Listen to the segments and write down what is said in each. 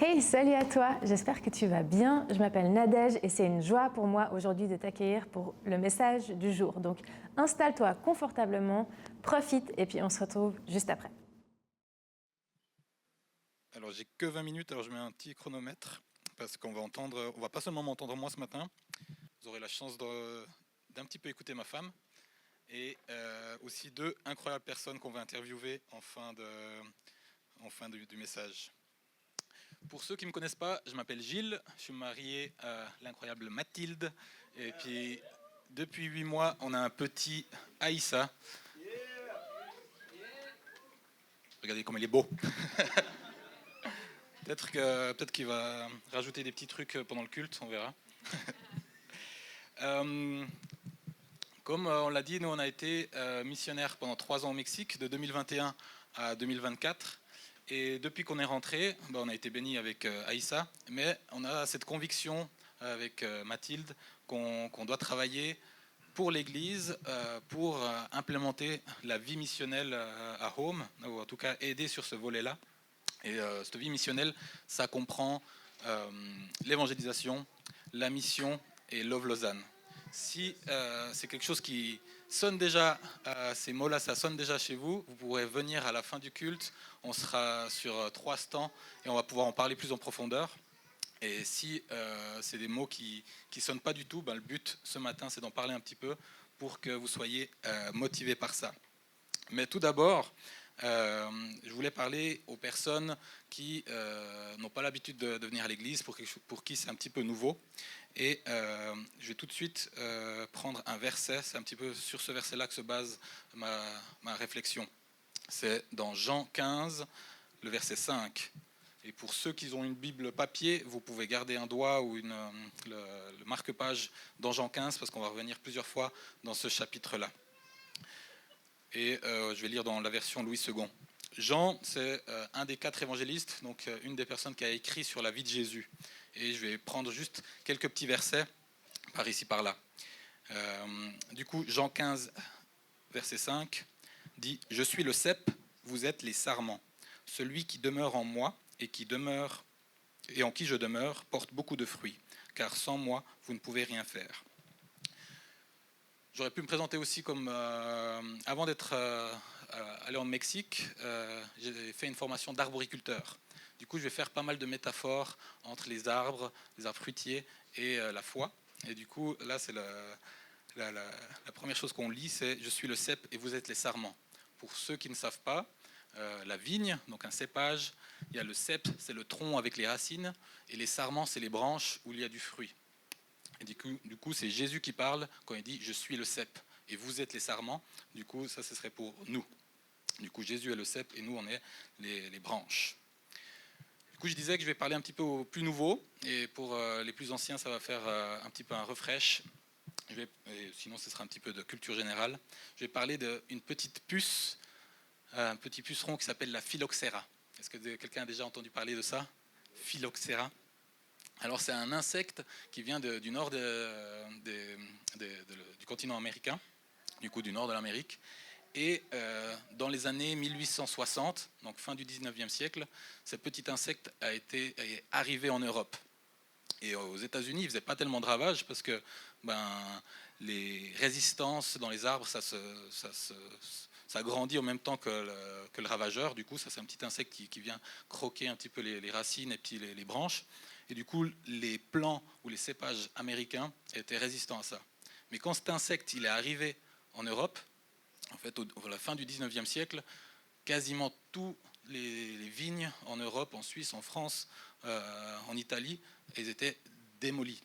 Hey, salut à toi, j'espère que tu vas bien. Je m'appelle Nadège et c'est une joie pour moi aujourd'hui de t'accueillir pour le message du jour. Donc installe-toi confortablement, profite et puis on se retrouve juste après. Alors j'ai que 20 minutes, alors je mets un petit chronomètre parce on va pas seulement m'entendre moi ce matin, vous aurez la chance d'un petit peu écouter ma femme et aussi deux incroyables personnes qu'on va interviewer en fin du message. Pour ceux qui ne me connaissent pas, je m'appelle Gilles, je suis marié à l'incroyable Mathilde et puis depuis 8 mois on a un petit Aïssa. Regardez comme il est beau. Peut-être qu'il va rajouter des petits trucs pendant le culte, on verra. Euh, Comme on l'a dit, nous on a été missionnaires pendant 3 ans au Mexique, de 2021 à 2024. Et depuis qu'on est rentré, on a été bénis avec Aïssa, mais on a cette conviction avec Mathilde qu'on doit travailler pour l'Église, pour implémenter la vie missionnelle à Home, ou en tout cas aider sur ce volet-là. Et cette vie missionnelle, ça comprend euh, l'évangélisation, la mission et Love Lausanne. Si c'est quelque chose qui sonne déjà, ces mots-là, ça sonne déjà chez vous, vous pourrez venir à la fin du culte. On sera sur 3 stands et on va pouvoir en parler plus en profondeur. Et si c'est des mots qui ne sonnent pas du tout, le but ce matin, c'est d'en parler un petit peu pour que vous soyez motivés par ça. Mais tout d'abord, je voulais parler aux personnes qui n'ont pas l'habitude de venir à l'église, pour qui c'est un petit peu nouveau. Et je vais tout de suite prendre un verset, c'est un petit peu sur ce verset-là que se base ma réflexion. C'est dans Jean 15, le verset 5. Et pour ceux qui ont une Bible papier, vous pouvez garder un doigt ou le marque-page dans Jean 15, parce qu'on va revenir plusieurs fois dans ce chapitre-là. Et je vais lire dans la version Louis II. Jean, c'est un des 4 évangélistes, donc une des personnes qui a écrit sur la vie de Jésus. Et je vais prendre juste quelques petits versets par ici, par là. Du coup, Jean 15, verset 5, dit « Je suis le cep, vous êtes les sarments. Celui qui demeure en moi et en qui je demeure porte beaucoup de fruits, car sans moi, vous ne pouvez rien faire. » J'aurais pu me présenter aussi comme, avant d'être allé en Mexique, j'ai fait une formation d'arboriculteur. Du coup, je vais faire pas mal de métaphores entre les arbres fruitiers et la foi. Et du coup, là, c'est la première chose qu'on lit, c'est « Je suis le cep et vous êtes les sarments ». Pour ceux qui ne savent pas, la vigne, donc un cépage, il y a le cep, c'est le tronc avec les racines, et les sarments, c'est les branches où il y a du fruit. Et du coup, c'est Jésus qui parle quand il dit « Je suis le cep et vous êtes les sarments ». Du coup, ça, ce serait pour nous. Du coup, Jésus est le cep et nous, on est les branches. Du coup, je disais que je vais parler un petit peu aux plus nouveaux. Et pour les plus anciens, ça va faire un petit peu un refresh. Sinon, ce sera un petit peu de culture générale. Je vais parler d'une petite puce, un petit puceron qui s'appelle la phylloxéra. Est-ce que quelqu'un a déjà entendu parler de ça? Phylloxéra. Alors c'est un insecte qui vient du nord du continent américain, du coup du nord de l'Amérique. Et dans les années 1860, donc fin du 19e siècle, ce petit insecte est arrivé en Europe. Et aux États-Unis, il ne faisait pas tellement de ravages parce que les résistances dans les arbres, ça grandit en même temps que le ravageur. Du coup, ça c'est un petit insecte qui vient croquer un petit peu les racines et puis les branches. Et du coup, les plants ou les cépages américains étaient résistants à ça. Mais quand cet insecte il est arrivé en Europe, en fait, à la fin du 19e siècle, quasiment tous les vignes en Europe, en Suisse, en France, en Italie, elles étaient démolies.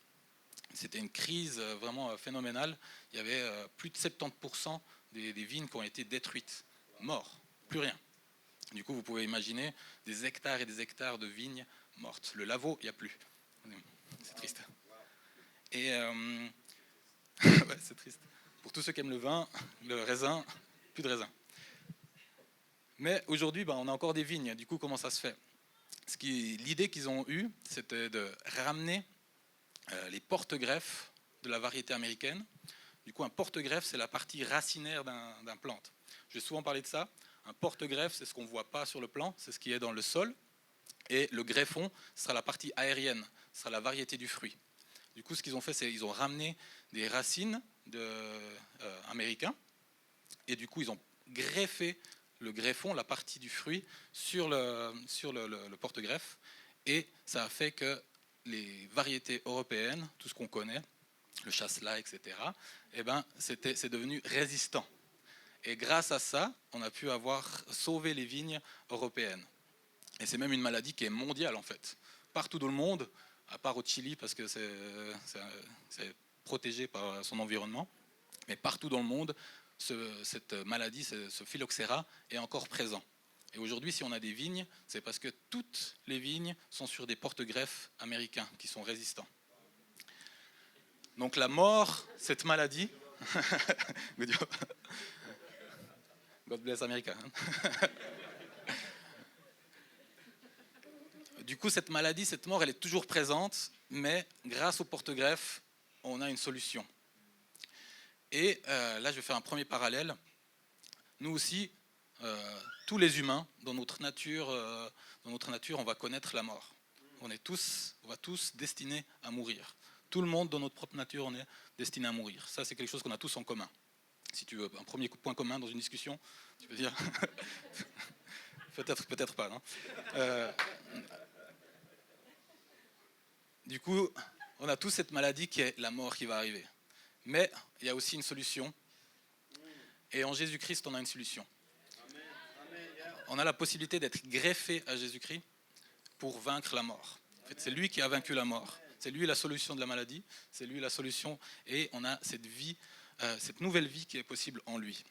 C'était une crise vraiment phénoménale. Il y avait plus de 70% des vignes qui ont été détruites, mortes, plus rien. Du coup, vous pouvez imaginer des hectares et des hectares de vignes mortes. Le Lavaux, il n'y a plus. C'est triste. Et ouais, c'est triste. Pour tous ceux qui aiment le vin, le raisin, plus de raisin. Mais aujourd'hui, on a encore des vignes. Du coup, comment ça se fait? L'idée qu'ils ont eue, c'était de ramener les porte-greffes de la variété américaine. Du coup, un porte-greffe, c'est la partie racinaire d'un plante. Je vais souvent parler de ça. Un porte-greffe, c'est ce qu'on ne voit pas sur le plan, c'est ce qui est dans le sol. Et le greffon sera la partie aérienne, sera la variété du fruit. Du coup, ce qu'ils ont fait, c'est qu'ils ont ramené des racines américains, et du coup, ils ont greffé le greffon, la partie du fruit, sur le porte-greffe, et ça a fait que les variétés européennes, tout ce qu'on connaît, le chasselas, etc., eh ben, c'est devenu résistant. Et grâce à ça, on a pu sauvé les vignes européennes. Et c'est même une maladie qui est mondiale, en fait. Partout dans le monde, à part au Chili, parce que c'est protégé par son environnement, mais partout dans le monde, cette maladie, ce phylloxéra, est encore présent. Et aujourd'hui, si on a des vignes, c'est parce que toutes les vignes sont sur des porte-greffes américains qui sont résistants. Donc la mort, cette maladie, God bless America. Du coup, cette maladie, cette mort, elle est toujours présente, mais grâce au porte-greffe, on a une solution. Et là, je vais faire un premier parallèle. Nous aussi, tous les humains, dans notre nature, on va connaître la mort. On va tous destinés à mourir. Tout le monde, dans notre propre nature, on est destiné à mourir. Ça, c'est quelque chose qu'on a tous en commun. Si tu veux un premier point commun dans une discussion, tu peux dire peut-être pas, non Du coup, on a tous cette maladie qui est la mort qui va arriver. Mais il y a aussi une solution. Et en Jésus-Christ, on a une solution. On a la possibilité d'être greffé à Jésus-Christ pour vaincre la mort. En fait, c'est lui qui a vaincu la mort. C'est lui la solution de la maladie. C'est lui la solution. Et on a cette vie, cette nouvelle vie qui est possible en lui.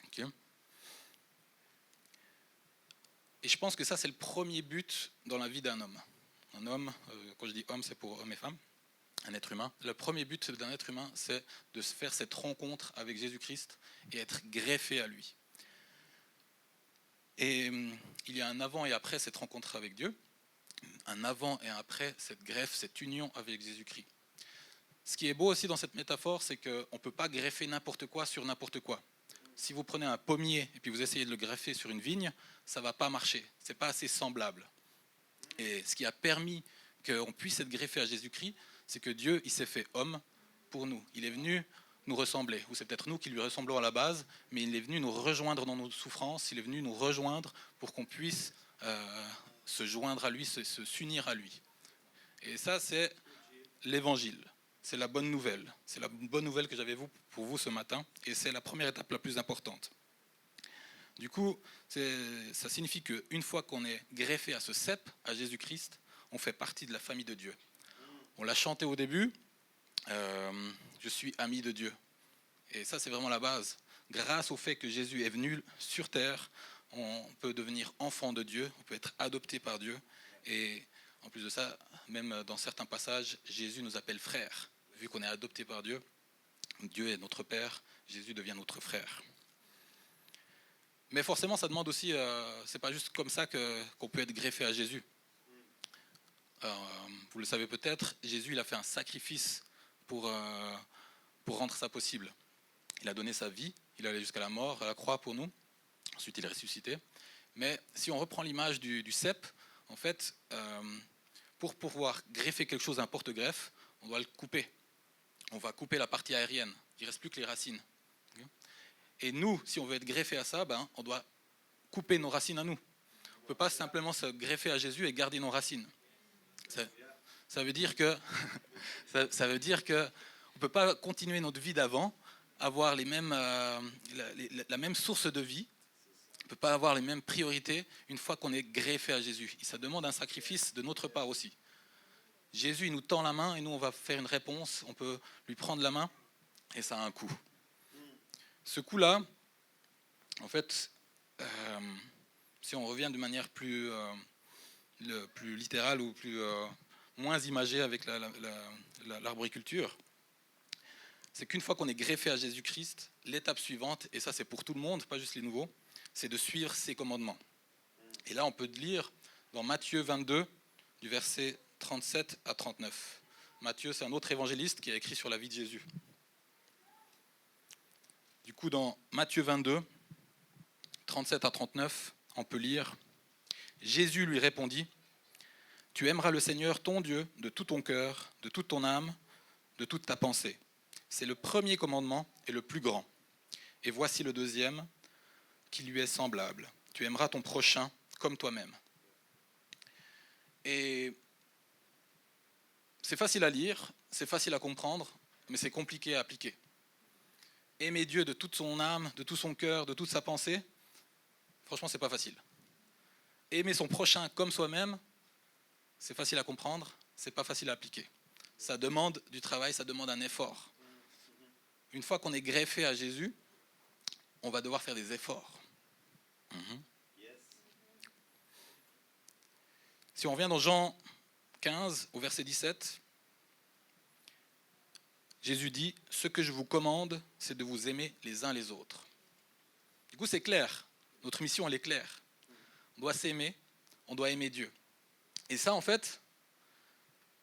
Okay. Et je pense que ça, c'est le premier but dans la vie d'un homme. Un homme, quand je dis homme, c'est pour hommes et femmes, un être humain. Le premier but d'un être humain, c'est de se faire cette rencontre avec Jésus-Christ et être greffé à lui. Et il y a un avant et après cette rencontre avec Dieu, un avant et un après cette greffe, cette union avec Jésus-Christ. Ce qui est beau aussi dans cette métaphore, c'est qu'on ne peut pas greffer n'importe quoi sur n'importe quoi. Si vous prenez un pommier et puis vous essayez de le greffer sur une vigne, ça ne va pas marcher, ce n'est pas assez semblable. Et ce qui a permis qu'on puisse être greffé à Jésus-Christ, c'est que Dieu, il s'est fait homme pour nous. Il est venu nous ressembler, ou c'est peut-être nous qui lui ressemblons à la base, mais il est venu nous rejoindre dans nos souffrances, il est venu nous rejoindre pour qu'on puisse se joindre à lui, s'unir à lui. Et ça, c'est l'évangile, c'est la bonne nouvelle. C'est la bonne nouvelle que j'avais pour vous ce matin, et c'est la première étape la plus importante. Du coup, ça signifie qu'une fois qu'on est greffé à ce cep, à Jésus-Christ, on fait partie de la famille de Dieu. On l'a chanté au début, je suis ami de Dieu. Et ça, c'est vraiment la base. Grâce au fait que Jésus est venu sur terre, on peut devenir enfant de Dieu, on peut être adopté par Dieu. Et en plus de ça, même dans certains passages, Jésus nous appelle frères. Vu qu'on est adopté par Dieu, Dieu est notre Père, Jésus devient notre frère. Mais forcément, ça demande aussi, c'est pas juste comme ça qu'on peut être greffé à Jésus. Vous le savez peut-être, Jésus il a fait un sacrifice pour rendre ça possible. Il a donné sa vie, il est allé jusqu'à la mort, à la croix pour nous. Ensuite, il est ressuscité. Mais si on reprend l'image du cep, en fait, pour pouvoir greffer quelque chose à un porte-greffe, on doit le couper. On va couper la partie aérienne. Il ne reste plus que les racines. Et nous, si on veut être greffé à ça, on doit couper nos racines à nous. On ne peut pas simplement se greffer à Jésus et garder nos racines. Ça veut dire que on ne peut pas continuer notre vie d'avant, avoir la même source de vie. On ne peut pas avoir les mêmes priorités une fois qu'on est greffé à Jésus. Et ça demande un sacrifice de notre part aussi. Jésus, il nous tend la main et nous, on va faire une réponse. On peut lui prendre la main et ça a un coût. Ce coût-là, en fait, si on revient de manière plus littérale ou moins imagée avec l'arboriculture, c'est qu'une fois qu'on est greffé à Jésus-Christ, l'étape suivante, et ça c'est pour tout le monde, pas juste les nouveaux, c'est de suivre ses commandements. Et là on peut lire dans Matthieu 22, du verset 37 à 39. Matthieu, c'est un autre évangéliste qui a écrit sur la vie de Jésus. Du coup, dans Matthieu 22, 37 à 39, on peut lire « Jésus lui répondit, Tu aimeras le Seigneur, ton Dieu, de tout ton cœur, de toute ton âme, de toute ta pensée. C'est le premier commandement et le plus grand. Et voici le deuxième, qui lui est semblable. Tu aimeras ton prochain comme toi-même. Et c'est facile à lire, c'est facile à comprendre, mais c'est compliqué à appliquer. Aimer Dieu de toute son âme, de tout son cœur, de toute sa pensée, franchement, c'est pas facile. Aimer son prochain comme soi-même, c'est facile à comprendre, c'est pas facile à appliquer. Ça demande du travail, ça demande un effort. Une fois qu'on est greffé à Jésus, on va devoir faire des efforts. Si on revient dans Jean 15, au verset 17, Jésus dit « Ce que je vous commande, c'est de vous aimer les uns les autres. » Du coup, c'est clair. Notre mission, elle est claire. On doit s'aimer, on doit aimer Dieu. Et ça, en fait,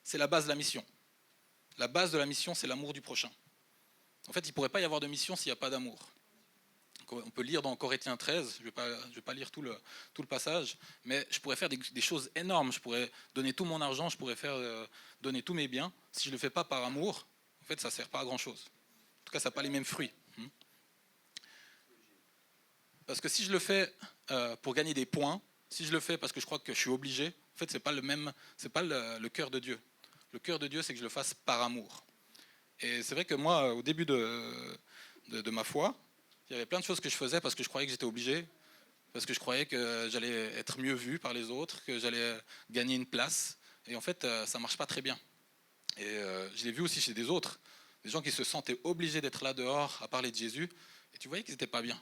c'est la base de la mission. La base de la mission, c'est l'amour du prochain. En fait, il ne pourrait pas y avoir de mission s'il n'y a pas d'amour. On peut lire dans Corinthiens 13, je ne vais pas lire tout le passage, mais je pourrais faire des choses énormes. Je pourrais donner tout mon argent, je pourrais donner tous mes biens. Si je ne le fais pas par amour, en fait, ça ne sert pas à grand-chose. En tout cas, ça n'a pas les mêmes fruits. Parce que si je le fais pour gagner des points, si je le fais parce que je crois que je suis obligé, en fait, ce n'est pas le cœur de Dieu. Le cœur de Dieu, c'est que je le fasse par amour. Et c'est vrai que moi, au début de ma foi, il y avait plein de choses que je faisais parce que je croyais que j'étais obligé, parce que je croyais que j'allais être mieux vu par les autres, que j'allais gagner une place. Et en fait, ça ne marche pas très bien. Et je l'ai vu aussi chez des autres, des gens qui se sentaient obligés d'être là dehors à parler de Jésus, et tu voyais qu'ils n'étaient pas bien,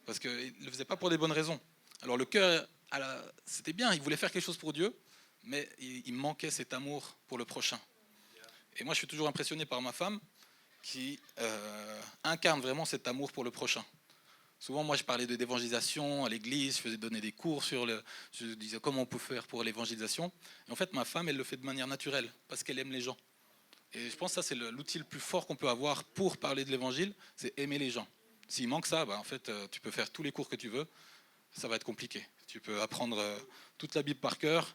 parce qu'ils ne le faisaient pas pour des bonnes raisons. Alors le cœur, c'était bien, ils voulaient faire quelque chose pour Dieu, mais il manquait cet amour pour le prochain. Et moi, je suis toujours impressionné par ma femme, qui incarne vraiment cet amour pour le prochain. Souvent, moi, je parlais d'évangélisation à l'église, je faisais donner des cours je disais comment on peut faire pour l'évangélisation. Et en fait, ma femme, elle le fait de manière naturelle, parce qu'elle aime les gens. Et je pense que ça, c'est l'outil le plus fort qu'on peut avoir pour parler de l'évangile, c'est aimer les gens. S'il manque ça, en fait, tu peux faire tous les cours que tu veux, ça va être compliqué. Tu peux apprendre toute la Bible par cœur,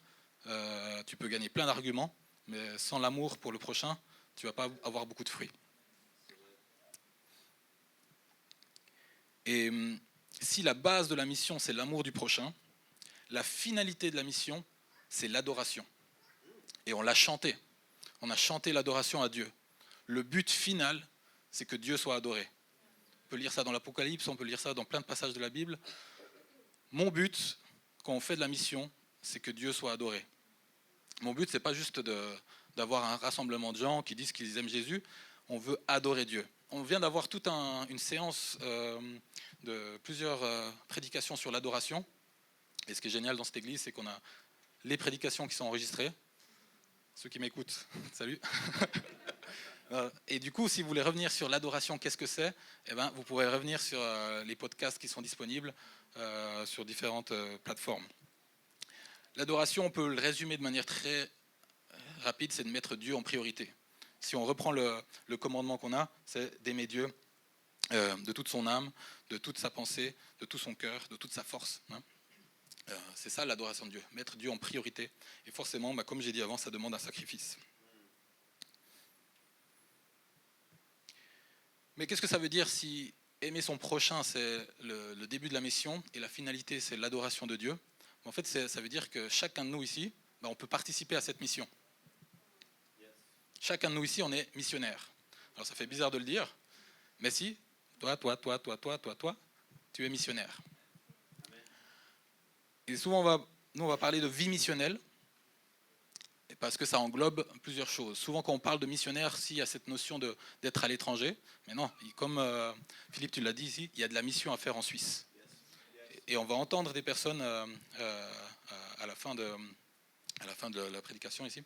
tu peux gagner plein d'arguments, mais sans l'amour pour le prochain, tu ne vas pas avoir beaucoup de fruits. Et si la base de la mission, c'est l'amour du prochain, la finalité de la mission, c'est l'adoration. Et on l'a chanté. On a chanté l'adoration à Dieu. Le but final, c'est que Dieu soit adoré. On peut lire ça dans l'Apocalypse, on peut lire ça dans plein de passages de la Bible. Mon but, quand on fait de la mission, c'est que Dieu soit adoré. Mon but, ce n'est pas juste d'avoir un rassemblement de gens qui disent qu'ils aiment Jésus. On veut adorer Dieu. On vient d'avoir toute une séance de plusieurs prédications sur l'adoration. Et ce qui est génial dans cette église, c'est qu'on a les prédications qui sont enregistrées. Ceux qui m'écoutent, salut. Et du coup, si vous voulez revenir sur l'adoration, qu'est-ce que c'est ? Vous pourrez revenir sur les podcasts qui sont disponibles sur différentes plateformes. L'adoration, on peut le résumer de manière très rapide, c'est de mettre Dieu en priorité. Si on reprend le commandement qu'on a, c'est d'aimer Dieu de toute son âme, de toute sa pensée, de tout son cœur, de toute sa force. C'est ça l'adoration de Dieu, mettre Dieu en priorité. Et forcément, comme j'ai dit avant, ça demande un sacrifice. Mais qu'est-ce que ça veut dire si aimer son prochain, c'est le début de la mission et la finalité, c'est l'adoration de Dieu ? En fait, ça veut dire que chacun de nous ici, on peut participer à cette mission. Chacun de nous ici, on est missionnaire. Alors ça fait bizarre de le dire, mais si, toi, tu es missionnaire. Et souvent, on va parler de vie missionnelle, parce que ça englobe plusieurs choses. Souvent, quand on parle de missionnaire, il y a cette notion d'être à l'étranger. Mais non, comme Philippe, tu l'as dit ici, il y a de la mission à faire en Suisse. Et on va entendre des personnes à la fin de la prédication ici,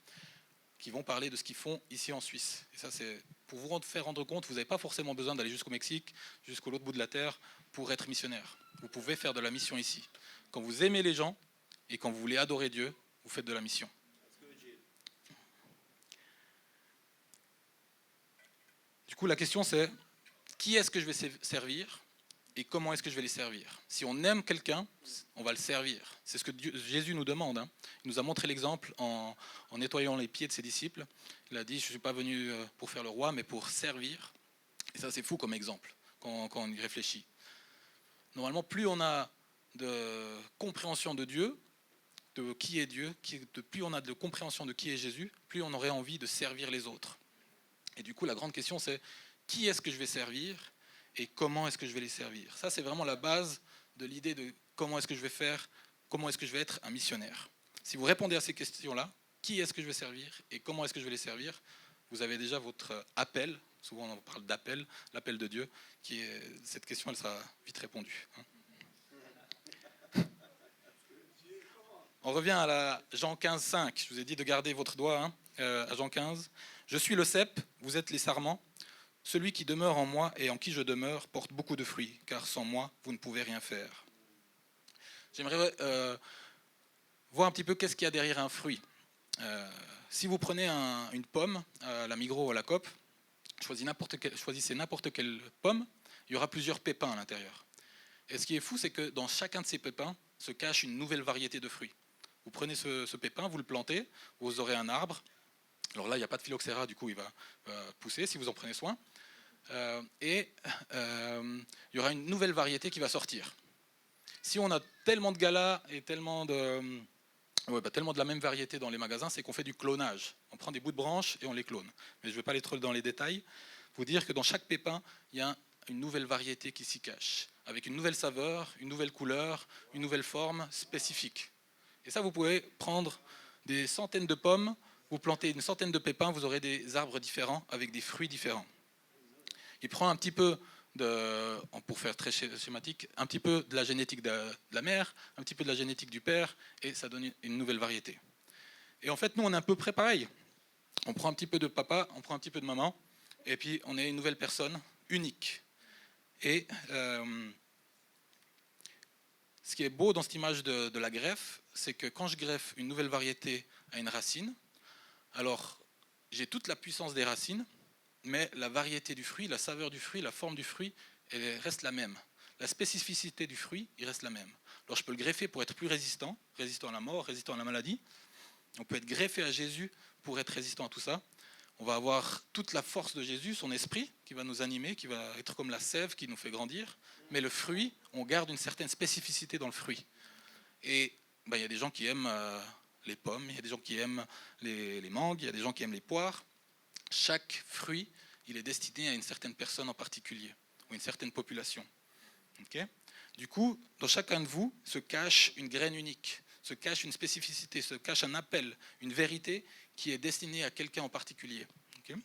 qui vont parler de ce qu'ils font ici en Suisse. Et ça, c'est pour vous faire rendre compte, vous n'avez pas forcément besoin d'aller jusqu'au Mexique, jusqu'au l'autre bout de la terre, pour être missionnaire. Vous pouvez faire de la mission ici. Quand vous aimez les gens et quand vous voulez adorer Dieu, vous faites de la mission. Du coup, la question c'est, qui est-ce que je vais servir et comment est-ce que je vais les servir. Si on aime quelqu'un, on va le servir. C'est ce que Jésus nous demande. Hein. Il nous a montré l'exemple en nettoyant les pieds de ses disciples. Il a dit, je ne suis pas venu pour faire le roi, mais pour servir. Et ça, c'est fou comme exemple, quand on y réfléchit. Normalement, plus on a de compréhension de Dieu, de qui est Dieu, plus on a de compréhension de qui est Jésus, plus on aurait envie de servir les autres. Et du coup, la grande question, c'est qui est-ce que je vais servir et comment est-ce que je vais les servir. Ça, c'est vraiment la base de l'idée de comment est-ce que je vais faire, comment est-ce que je vais être un missionnaire. Si vous répondez à ces questions-là, qui est-ce que je vais servir et comment est-ce que je vais les servir, vous avez déjà votre appel, souvent on parle d'appel, l'appel de Dieu, qui est, cette question, elle sera vite répondue. On revient à la Jean 15, 5. Je vous ai dit de garder votre doigt à Jean 15. Je suis le cep, vous êtes les sarments. Celui qui demeure en moi et en qui je demeure porte beaucoup de fruits, car sans moi, vous ne pouvez rien faire. J'aimerais voir un petit peu qu'est-ce qu'il y a derrière un fruit. Si vous prenez une pomme à la Migros ou à la Coop, choisissez n'importe quelle pomme, il y aura plusieurs pépins à l'intérieur. Et ce qui est fou, c'est que dans chacun de ces pépins se cache une nouvelle variété de fruits. Vous prenez ce pépin, vous le plantez, vous aurez un arbre. Alors là, il n'y a pas de phylloxéra, du coup, il va pousser si vous en prenez soin. Il y aura une nouvelle variété qui va sortir. Si on a tellement de galas et tellement de la même variété dans les magasins, c'est qu'on fait du clonage. On prend des bouts de branches et on les clone. Mais je ne vais pas aller trop dans les détails. Vous dire que dans chaque pépin, il y a une nouvelle variété qui s'y cache, avec une nouvelle saveur, une nouvelle couleur, une nouvelle forme spécifique. Et ça, vous pouvez prendre des centaines de pommes, vous plantez une centaine de pépins, vous aurez des arbres différents avec des fruits différents. Il prend un petit peu pour faire très schématique, un petit peu de la génétique de la mère, un petit peu de la génétique du père, et ça donne une nouvelle variété. Et en fait, nous, on est un peu près pareil. On prend un petit peu de papa, on prend un petit peu de maman, et puis on est une nouvelle personne unique. Et ce qui est beau dans cette image de la greffe, c'est que quand je greffe une nouvelle variété à une racine, alors j'ai toute la puissance des racines, mais la variété du fruit, la saveur du fruit, la forme du fruit, elle reste la même. La spécificité du fruit, il reste la même. Alors je peux le greffer pour être plus résistant à la mort, résistant à la maladie. On peut être greffé à Jésus pour être résistant à tout ça. On va avoir toute la force de Jésus, son esprit, qui va nous animer, qui va être comme la sève qui nous fait grandir. Mais le fruit, on garde une certaine spécificité dans le fruit. Et il y a des gens qui aiment les pommes, il y a des gens qui aiment les mangues, il y a des gens qui aiment les poires. Chaque fruit, il est destiné à une certaine personne en particulier, ou une certaine population. Okay ? Du coup, dans chacun de vous se cache une graine unique, se cache une spécificité, se cache un appel, une vérité qui est destinée à quelqu'un en particulier. Okay ?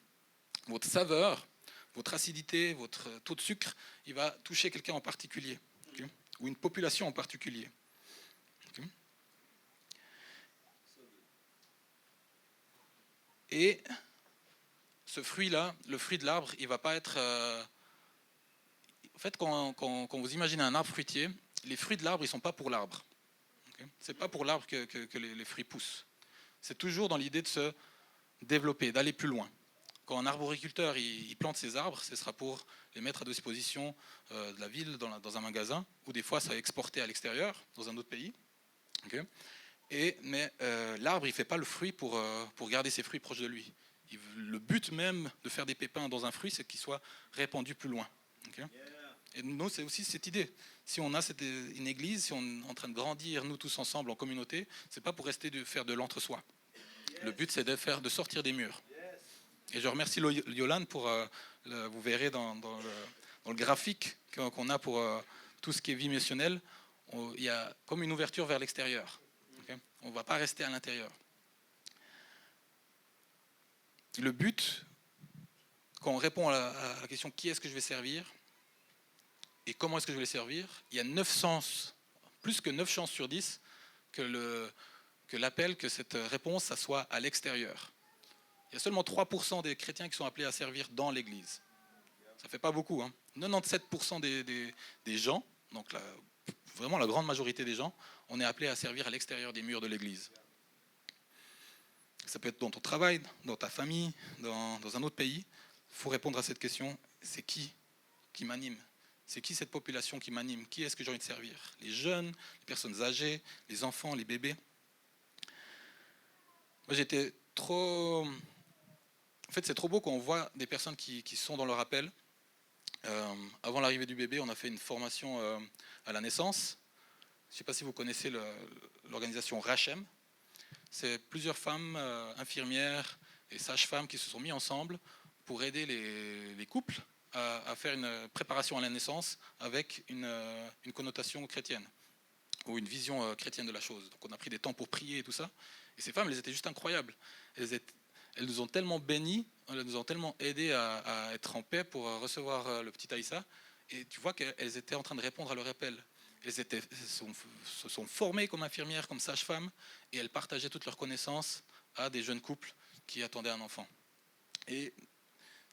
Votre saveur, votre acidité, votre taux de sucre, il va toucher quelqu'un en particulier, okay ? Ou une population en particulier. Okay ? Et ce fruit-là, le fruit de l'arbre, il ne va pas être... En fait, quand vous imaginez un arbre fruitier, les fruits de l'arbre, ils ne sont pas pour l'arbre. Okay ? Ce n'est pas pour l'arbre que les fruits poussent. C'est toujours dans l'idée de se développer, d'aller plus loin. Quand un arboriculteur il plante ses arbres, ce sera pour les mettre à disposition de la ville, dans un magasin, ou des fois, ça va exporter à l'extérieur, dans un autre pays. Okay ? Mais l'arbre, il ne fait pas le fruit pour garder ses fruits proches de lui. Le but même de faire des pépins dans un fruit, c'est qu'il soit répandu plus loin. Okay ? Et nous, c'est aussi cette idée. Si on a une église, si on est en train de grandir, nous tous ensemble en communauté, c'est pas pour rester de faire de l'entre-soi. Le but, c'est de sortir des murs. Et je remercie Yolande pour, vous verrez dans le graphique qu'on a pour tout ce qui est vie missionnelle, il y a comme une ouverture vers l'extérieur. Okay ? On ne va pas rester à l'intérieur. Le but, quand on répond à la question qui est-ce que je vais servir et comment est-ce que je vais les servir, il y a plus que 9 chances sur 10 que l'appel, que cette réponse, ça soit à l'extérieur. Il y a seulement 3% des chrétiens qui sont appelés à servir dans l'église. Ça ne fait pas beaucoup. 97% des gens, donc vraiment la grande majorité des gens, on est appelés à servir à l'extérieur des murs de l'église. Ça peut être dans ton travail, dans ta famille, dans un autre pays. Il faut répondre à cette question, c'est qui m'anime? C'est qui cette population qui m'anime? Qui est-ce que j'ai envie de servir? Les jeunes, les personnes âgées, les enfants, les bébés. Moi, j'étais trop... En fait, c'est trop beau quand on voit des personnes qui sont dans leur appel. Avant l'arrivée du bébé, on a fait une formation à la naissance. Je ne sais pas si vous connaissez l'organisation Rachem. C'est plusieurs femmes infirmières et sages-femmes qui se sont mis ensemble pour aider les couples à faire une préparation à la naissance avec une connotation chrétienne ou une vision chrétienne de la chose. Donc on a pris des temps pour prier et tout ça. Et ces femmes, elles étaient juste incroyables. Elles nous ont tellement bénis, elles nous ont tellement aidés à être en paix pour recevoir le petit Aïssa. Et tu vois qu'elles étaient en train de répondre à leur appel. Elles se sont formées comme infirmières, comme sages-femmes, et elles partageaient toutes leurs connaissances à des jeunes couples qui attendaient un enfant. Et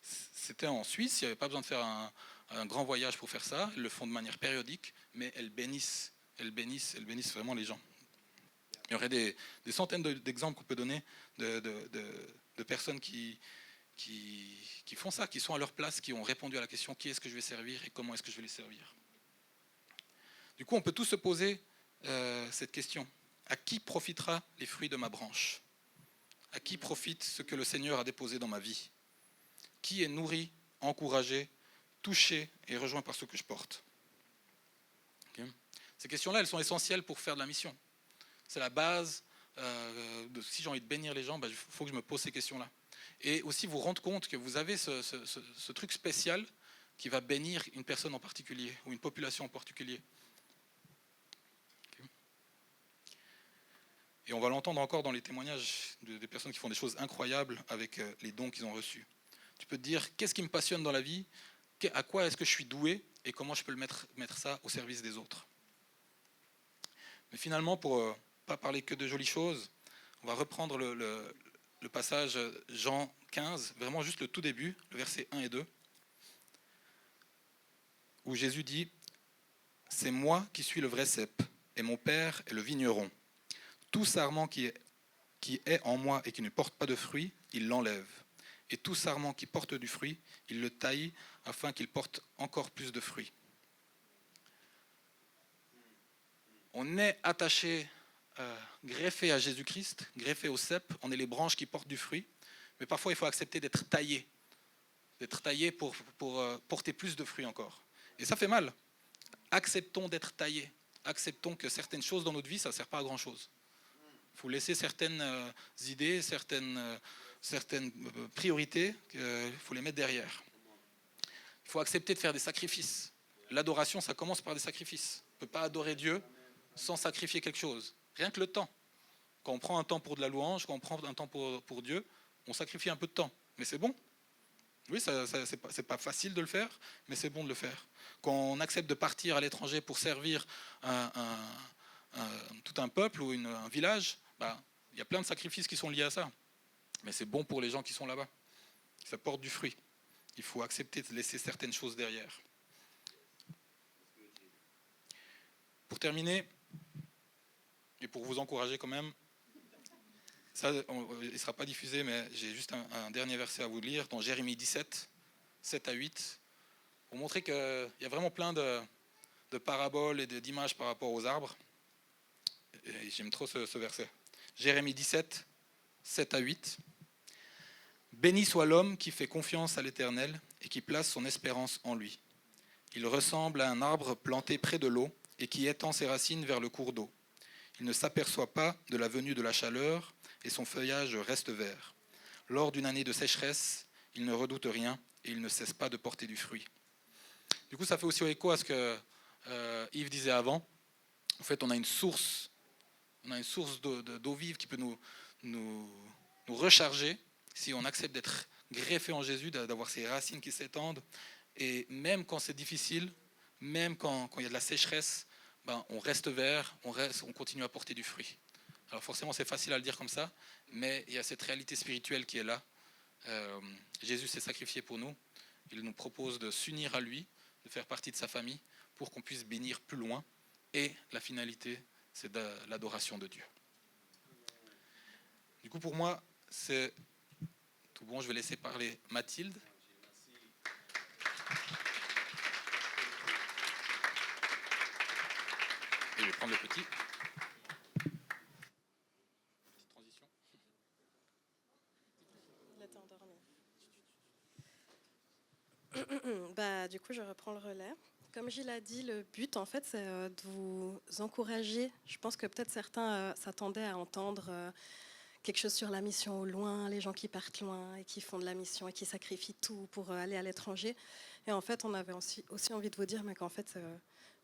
c'était en Suisse, il n'y avait pas besoin de faire un grand voyage pour faire ça. Elles le font de manière périodique, mais elles bénissent vraiment les gens. Il y aurait des centaines d'exemples qu'on peut donner de personnes qui font ça, qui sont à leur place, qui ont répondu à la question qui est-ce que je vais servir et comment est-ce que je vais les servir. Du coup, on peut tous se poser cette question. À qui profitera les fruits de ma branche? À qui profite ce que le Seigneur a déposé dans ma vie? Qui est nourri, encouragé, touché et rejoint par ce que je porte? Okay. Ces questions-là, elles sont essentielles pour faire de la mission. C'est la base. Si j'ai envie de bénir les gens, il faut que je me pose ces questions-là. Et aussi vous rendre compte que vous avez ce truc spécial qui va bénir une personne en particulier ou une population en particulier. Okay. Et on va l'entendre encore dans les témoignages des personnes qui font des choses incroyables avec les dons qu'ils ont reçus. Tu peux te dire, qu'est-ce qui me passionne dans la vie? À quoi est-ce que je suis doué? Et comment je peux mettre ça au service des autres? Mais finalement, pour pas parler que de jolies choses, on va reprendre le passage Jean 15, vraiment juste le tout début, le verset 1 et 2, où Jésus dit « C'est moi qui suis le vrai cep, et mon Père est le vigneron. Tout sarment qui est en moi et qui ne porte pas de fruit, il l'enlève. Et tout sarment qui porte du fruit, il le taille afin qu'il porte encore plus de fruits. » On est attaché, greffé à Jésus-Christ, greffé au cep, on est les branches qui portent du fruit, mais parfois il faut accepter d'être taillé pour porter plus de fruits encore. Et ça fait mal. Acceptons d'être taillés, acceptons que certaines choses dans notre vie, ça ne sert pas à grand-chose. Il faut laisser certaines idées, certaines priorités, il faut les mettre derrière. Il faut accepter de faire des sacrifices. L'adoration, ça commence par des sacrifices. On ne peut pas adorer Dieu sans sacrifier quelque chose. Rien que le temps. Quand on prend un temps pour de la louange, quand on prend un temps pour Dieu, on sacrifie un peu de temps. Mais c'est bon. Oui, c'est pas facile de le faire, mais c'est bon de le faire. Quand on accepte de partir à l'étranger pour servir tout un peuple ou un village, il y a plein de sacrifices qui sont liés à ça. Mais c'est bon pour les gens qui sont là-bas. Ça porte du fruit. Il faut accepter de laisser certaines choses derrière. Pour terminer, et pour vous encourager quand même, ça, il ne sera pas diffusé, mais j'ai juste un dernier verset à vous lire, dans Jérémie 17, 7 à 8, pour montrer qu'il y a vraiment plein de paraboles et d'images par rapport aux arbres. Et j'aime trop ce verset. Jérémie 17, 7 à 8. « Béni soit l'homme qui fait confiance à l'Éternel et qui place son espérance en lui. Il ressemble à un arbre planté près de l'eau et qui étend ses racines vers le cours d'eau. Il ne s'aperçoit pas de la venue de la chaleur et son feuillage reste vert. Lors d'une année de sécheresse, il ne redoute rien et il ne cesse pas de porter du fruit. » Du coup, ça fait aussi écho à ce que Yves disait avant. En fait, on a une source d'eau vive qui peut nous recharger si on accepte d'être greffé en Jésus, d'avoir ces racines qui s'étendent. Et même quand c'est difficile, même quand il y a de la sécheresse, on reste vert, on continue à porter du fruit. Alors forcément, c'est facile à le dire comme ça, mais il y a cette réalité spirituelle qui est là. Jésus s'est sacrifié pour nous. Il nous propose de s'unir à lui, de faire partie de sa famille, pour qu'on puisse bénir plus loin. Et la finalité, c'est de l'adoration de Dieu. Du coup, pour moi, c'est tout bon. Je vais laisser parler Mathilde. je vais prendre le petit. Petite transition. Il était endormi. Du coup, je reprends le relais. Comme Gilles a dit, le but, en fait, c'est de vous encourager. Je pense que peut-être certains s'attendaient à entendre quelque chose sur la mission au loin, les gens qui partent loin et qui font de la mission et qui sacrifient tout pour aller à l'étranger. Et en fait, on avait aussi envie de vous dire, mais qu'en fait,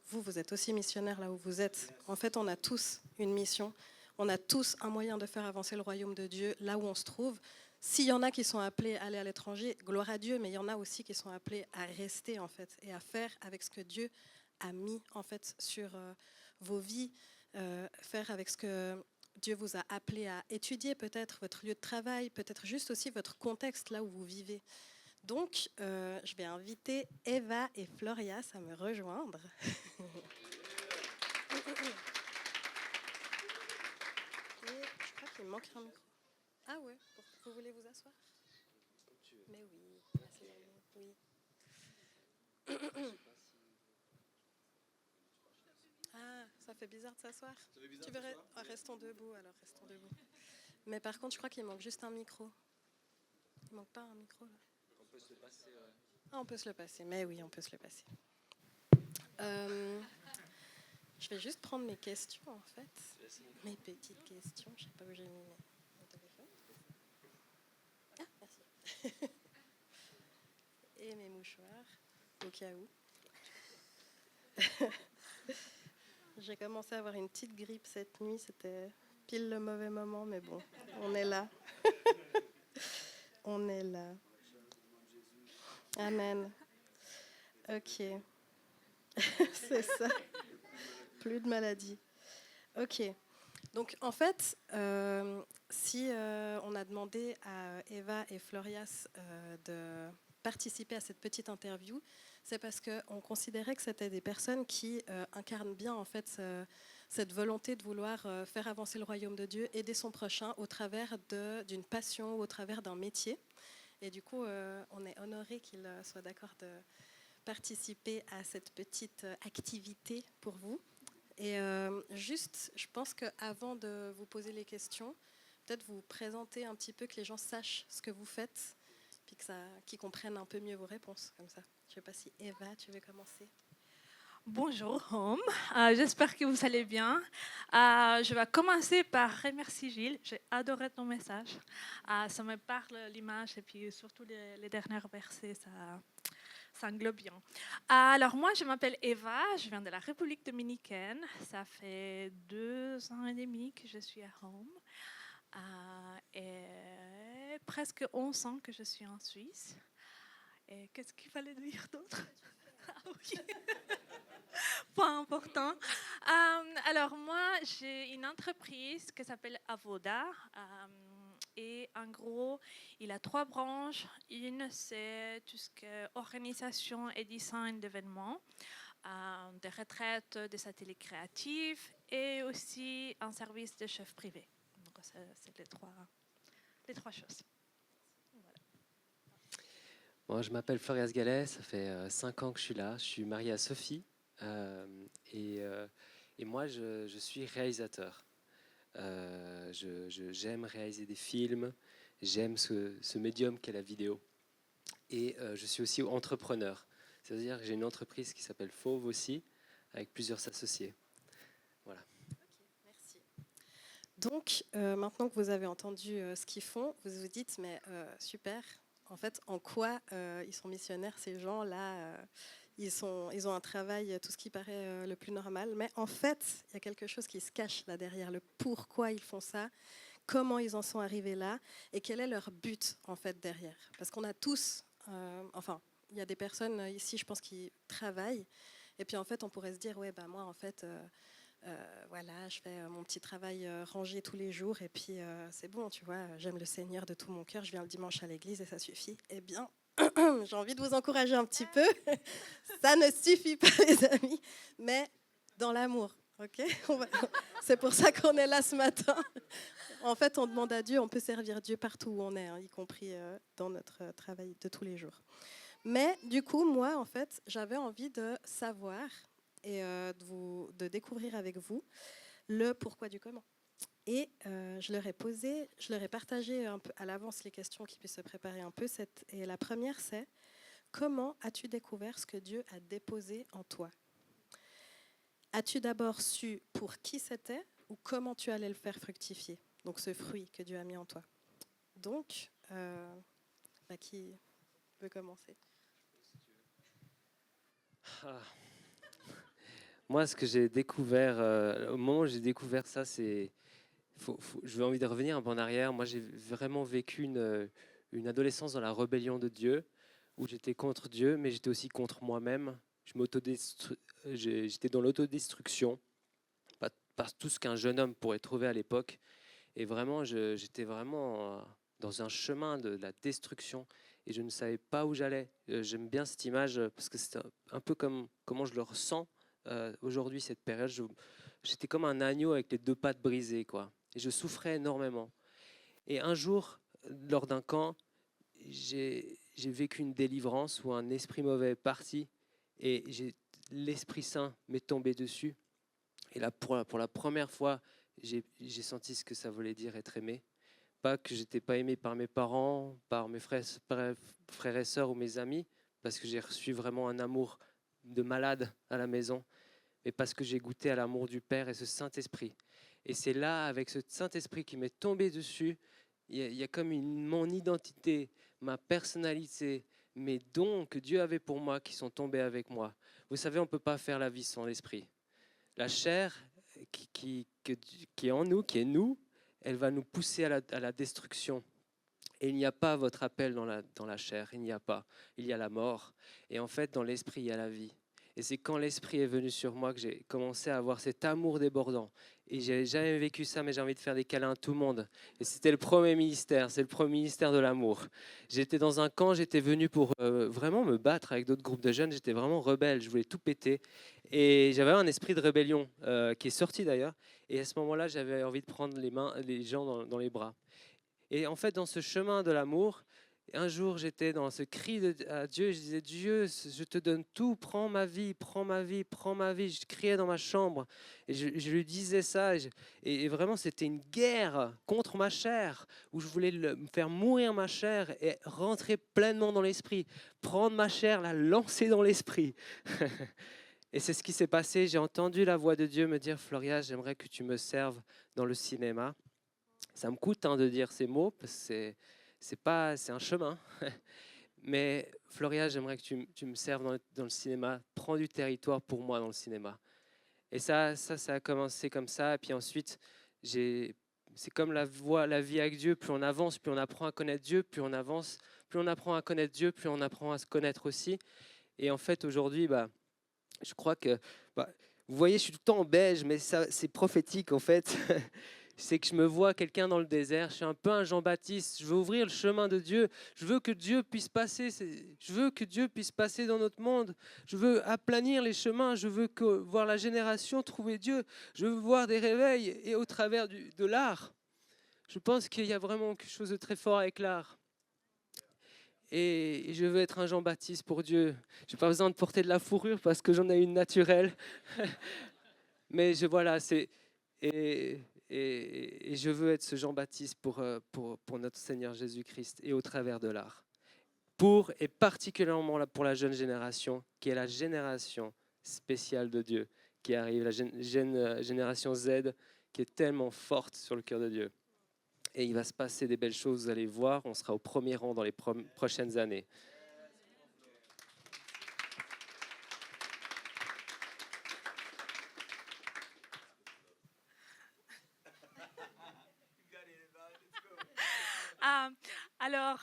vous êtes aussi missionnaires là où vous êtes. En fait, on a tous une mission. On a tous un moyen de faire avancer le royaume de Dieu là où on se trouve. S'il y en a qui sont appelés à aller à l'étranger, gloire à Dieu, mais il y en a aussi qui sont appelés à rester en fait et à faire avec ce que Dieu a mis en fait sur vos vies, faire avec ce que Dieu vous a appelé à étudier, peut-être votre lieu de travail, peut-être juste aussi votre contexte là où vous vivez. Donc, je vais inviter Eva et Florias à me rejoindre. Et je crois qu'il me manque un micro. Ah ouais, vous voulez vous asseoir? Mais oui, oui. Ah, ça fait bizarre de s'asseoir. Tu verrais. Ah, restons debout alors, restons debout. Mais par contre, je crois qu'il manque juste un micro. Il manque pas un micro là. On peut se le passer. Ah, on peut se le passer, mais oui, on peut se le passer. Je vais juste prendre mes questions en fait. Mes petites questions. Je sais pas où j'ai mis mon téléphone. Ah, merci. Et mes mouchoirs, au cas où. J'ai commencé à avoir une petite grippe cette nuit. C'était pile le mauvais moment, mais bon, on est là. On est là. Amen. Ok. C'est ça. Plus de maladie. Ok. Donc, en fait, si on a demandé à Eva et Florias de participer à cette petite interview, c'est parce qu'on considérait que c'était des personnes qui incarnent bien en fait cette volonté de vouloir faire avancer le royaume de Dieu, aider son prochain au travers d'une passion ou au travers d'un métier. Et du coup, on est honoré qu'ils soient d'accord de participer à cette petite activité pour vous. Et juste, je pense qu'avant de vous poser les questions, peut-être vous présenter un petit peu, que les gens sachent ce que vous faites, puis qu'ils comprennent un peu mieux vos réponses, comme ça. Je ne sais pas si Eva, tu veux commencer. Bonjour, Home. J'espère que vous allez bien. Je vais commencer par remercier Gilles. J'ai adoré ton message. Ça me parle l'image et puis surtout les derniers versets, ça englobe bien. Alors moi, je m'appelle Eva, je viens de la République dominicaine. Ça fait 2 ans et demi que je suis à Home. Et presque 11 ans que je suis en Suisse. Et qu'est-ce qu'il fallait dire d'autre? Oui. Pas important. Alors moi, j'ai une entreprise qui s'appelle Avoda. Et en gros, il a 3 branches. Une, c'est tout ce qui est organisation et design d'événements, des retraites, des ateliers créatifs et aussi un service de chef privé. Donc, c'est les trois choses. Voilà. Bon, je m'appelle Florias Gallet, ça fait 5 ans que je suis là. Je suis marié à Sophie et moi, je suis réalisateur. J'aime réaliser des films, j'aime ce médium qu'est la vidéo. Et je suis aussi entrepreneur. C'est-à-dire que j'ai une entreprise qui s'appelle Fauve aussi, avec plusieurs associés. Voilà. Ok, merci. Donc, maintenant que vous avez entendu ce qu'ils font, vous vous dites, mais super, en fait, en quoi ils sont missionnaires, ces gens-là ils ont un travail, tout ce qui paraît le plus normal, mais en fait, il y a quelque chose qui se cache là derrière, le pourquoi ils font ça, comment ils en sont arrivés là, et quel est leur but, en fait, derrière. Parce qu'on a tous, il y a des personnes ici, je pense, qui travaillent, et puis en fait, on pourrait se dire, ouais, moi, en fait... voilà, je fais mon petit travail rangé tous les jours et puis c'est bon, tu vois, j'aime le Seigneur de tout mon cœur, je viens le dimanche à l'église et ça suffit. Eh bien, j'ai envie de vous encourager un petit peu. Ça ne suffit pas, les amis, mais dans l'amour, ok? C'est pour ça qu'on est là ce matin. En fait, on demande à Dieu, on peut servir Dieu partout où on est, y compris dans notre travail de tous les jours. Mais du coup, moi, en fait, j'avais envie de savoir et de découvrir avec vous le pourquoi du comment. Et je leur ai partagé un peu à l'avance les questions qui puissent se préparer un peu. Et la première, c'est: comment as-tu découvert ce que Dieu a déposé en toi? As-tu d'abord su pour qui c'était ou comment tu allais le faire fructifier? Donc ce fruit que Dieu a mis en toi. Donc, qui veut commencer? Moi, ce que j'ai découvert, au moment où j'ai découvert ça, c'est... je vais envie de revenir un peu en arrière. Moi, j'ai vraiment vécu une adolescence dans la rébellion de Dieu, où j'étais contre Dieu, mais j'étais aussi contre moi-même. J'étais dans l'autodestruction, pas tout ce qu'un jeune homme pourrait trouver à l'époque. Et vraiment, j'étais vraiment dans un chemin de la destruction et je ne savais pas où j'allais. J'aime bien cette image parce que c'est un peu comme comment je le ressens aujourd'hui, cette période. J'étais comme un agneau avec les deux pattes brisées, quoi. Et je souffrais énormément. Et un jour, lors d'un camp, j'ai vécu une délivrance où un esprit mauvais est parti et l'Esprit Saint m'est tombé dessus. Et là, pour la première fois, j'ai senti ce que ça voulait dire être aimé. Pas que j'étais pas aimé par mes parents, par mes frères et sœurs ou mes amis, parce que j'ai reçu vraiment un amour de malade à la maison, mais parce que j'ai goûté à l'amour du Père et ce Saint-Esprit. Et c'est là, avec ce Saint-Esprit qui m'est tombé dessus, il y a comme mon identité, ma personnalité, mes dons que Dieu avait pour moi qui sont tombés avec moi. Vous savez, on ne peut pas faire la vie sans l'Esprit. La chair qui est en nous, qui est nous, elle va nous pousser à la destruction. Et il n'y a pas votre appel dans la chair, il n'y a pas. Il y a la mort. Et en fait, dans l'esprit, il y a la vie. Et c'est quand l'esprit est venu sur moi que j'ai commencé à avoir cet amour débordant. Et j'ai jamais vécu ça, mais j'ai envie de faire des câlins à tout le monde. Et c'était le premier ministère, c'est le premier ministère de l'amour. J'étais dans un camp, j'étais venu pour vraiment me battre avec d'autres groupes de jeunes. J'étais vraiment rebelle, je voulais tout péter. Et j'avais un esprit de rébellion qui est sorti d'ailleurs. Et à ce moment-là, j'avais envie de prendre les gens dans les bras. Et en fait, dans ce chemin de l'amour, un jour, j'étais dans ce cri à Dieu. Je disais: Dieu, je te donne tout, prends ma vie, prends ma vie, prends ma vie. Je criais dans ma chambre et je lui disais ça. Et vraiment, c'était une guerre contre ma chair, où je voulais me faire mourir ma chair et rentrer pleinement dans l'esprit. Prendre ma chair, la lancer dans l'esprit. Et c'est ce qui s'est passé. J'ai entendu la voix de Dieu me dire: Floria, j'aimerais que tu me serves dans le cinéma. Ça me coûte de dire ces mots, parce que c'est un chemin. Mais Floria, j'aimerais que tu me serves dans le cinéma. Prends du territoire pour moi dans le cinéma. Et ça a commencé comme ça. Et puis ensuite, c'est comme la vie avec Dieu. Plus on avance, plus on apprend à connaître Dieu. Plus on avance, plus on apprend à connaître Dieu, plus on apprend à se connaître aussi. Et en fait, aujourd'hui, je crois que... vous voyez, je suis tout le temps en beige, mais c'est prophétique en fait. C'est que je me vois quelqu'un dans le désert, je suis un peu un Jean-Baptiste, je veux ouvrir le chemin de Dieu, je veux que Dieu puisse passer, dans notre monde, je veux aplanir les chemins, je veux voir la génération trouver Dieu, je veux voir des réveils et au travers de l'art. Je pense qu'il y a vraiment quelque chose de très fort avec l'art. Et je veux être un Jean-Baptiste pour Dieu. Je n'ai pas besoin de porter de la fourrure parce que j'en ai une naturelle. Mais Et je veux être ce Jean-Baptiste pour notre Seigneur Jésus-Christ et au travers de l'art. Et particulièrement pour la jeune génération, qui est la génération spéciale de Dieu, qui arrive, la génération Z, qui est tellement forte sur le cœur de Dieu. Et il va se passer des belles choses, vous allez voir, on sera au premier rang dans les prochaines années. Alors,